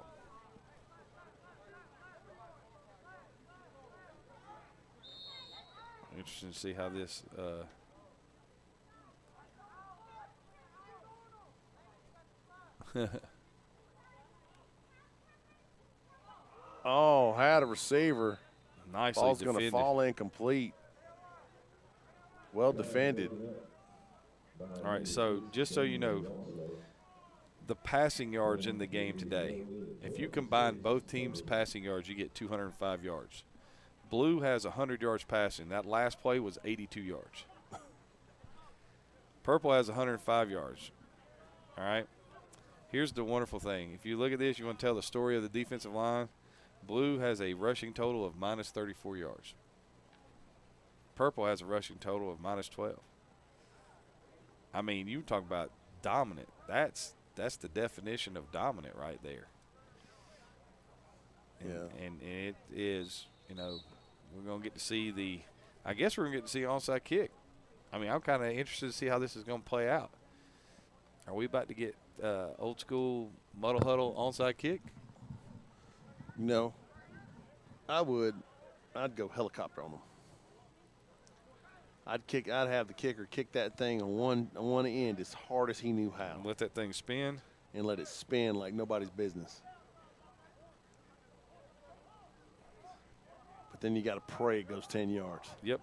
Interesting to see how this. Oh, had a receiver. Nicely Ball's defended. going to fall incomplete. Well defended. All right, so just so you know, the passing yards in the game today, if you combine both teams' passing yards, you get 205 yards. Blue has 100 yards passing. That last play was 82 yards. Purple has 105 yards. All right? Here's the wonderful thing. If you look at this, you want to tell the story of the defensive line. Blue has a rushing total of minus 34 yards. Purple has a rushing total of minus 12. I mean, you talk about dominant. That's the definition of dominant right there. And it is, we're going to get to see I guess we're going to get to see an onside kick. I mean, I'm kind of interested to see how this is going to play out. Are we about to get old school muddle huddle onside kick? I'd go helicopter on them. I'd have the kicker kick that thing on one end as hard as he knew how. And let that thing spin? And let it spin like nobody's business. But then you got to pray it goes 10 yards. Yep.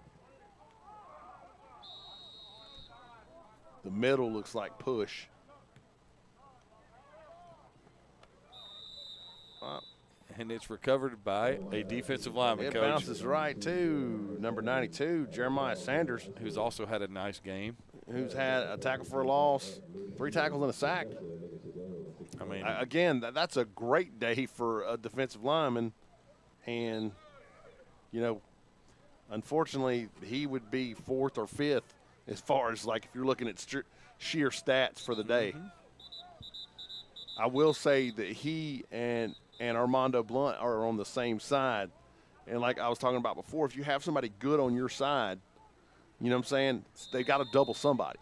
The middle looks like push. And it's recovered by a defensive lineman, It Coach. bounces right to number 92, Jeremiah Sanders. Who's also had a nice game. Who's had a tackle for a loss, 3 tackles and a sack. I mean, again, that's a great day for a defensive lineman. And, unfortunately, he would be 4th or 5th as far as, like, if you're looking at sheer stats for the day. Mm-hmm. I will say that he and Armando Blunt are on the same side. And like I was talking about before, if you have somebody good on your side, you know what I'm saying, they got to double somebody.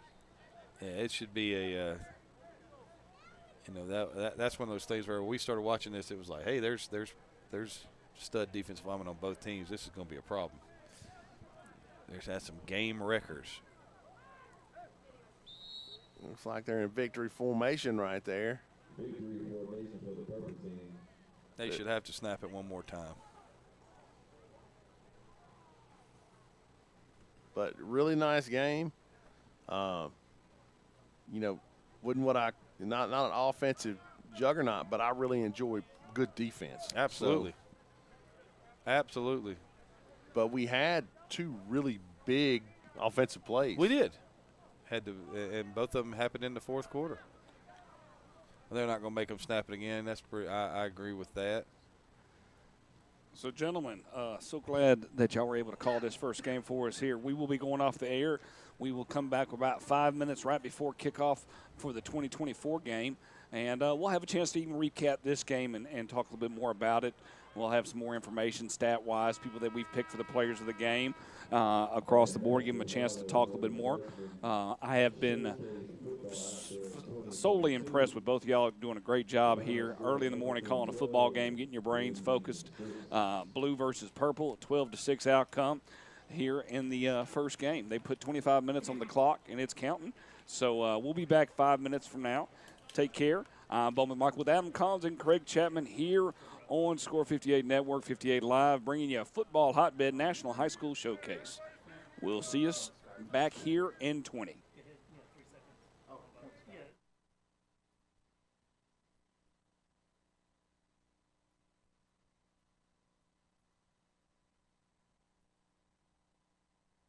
Yeah, it should be a that's one of those things where we started watching this, it was like, hey, there's stud defensive linemen on both teams. This is going to be a problem. There's had some game wreckers. Looks like they're in victory formation right there. Victory formation for the purple team. They should have to snap it one more time. But really nice game. Not an offensive juggernaut, but I really enjoy good defense. Absolutely. Absolutely. But we had 2 really big offensive plays. We did. And both of them happened in the fourth quarter. They're not going to make them snap it again. I agree with that. So, gentlemen, so glad that y'all were able to call this first game for us here. We will be going off the air. We will come back about 5 minutes right before kickoff for the 2024 game. And we'll have a chance to even recap this game and talk a little bit more about it. We'll have some more information stat-wise, people that we've picked for the players of the game across the board, give them a chance to talk a little bit more. I have been solely impressed with both of y'all doing a great job here early in the morning calling a football game, getting your brains focused. Blue versus purple, 12-6 outcome here in the first game. They put 25 minutes on the clock, and it's counting. So we'll be back 5 minutes from now. Take care. I'm Bowman Michael with Adam Collins and Craig Chapman here on Score 58 Network, 58 Live, bringing you a football hotbed National High School Showcase. We'll see us back here in 20.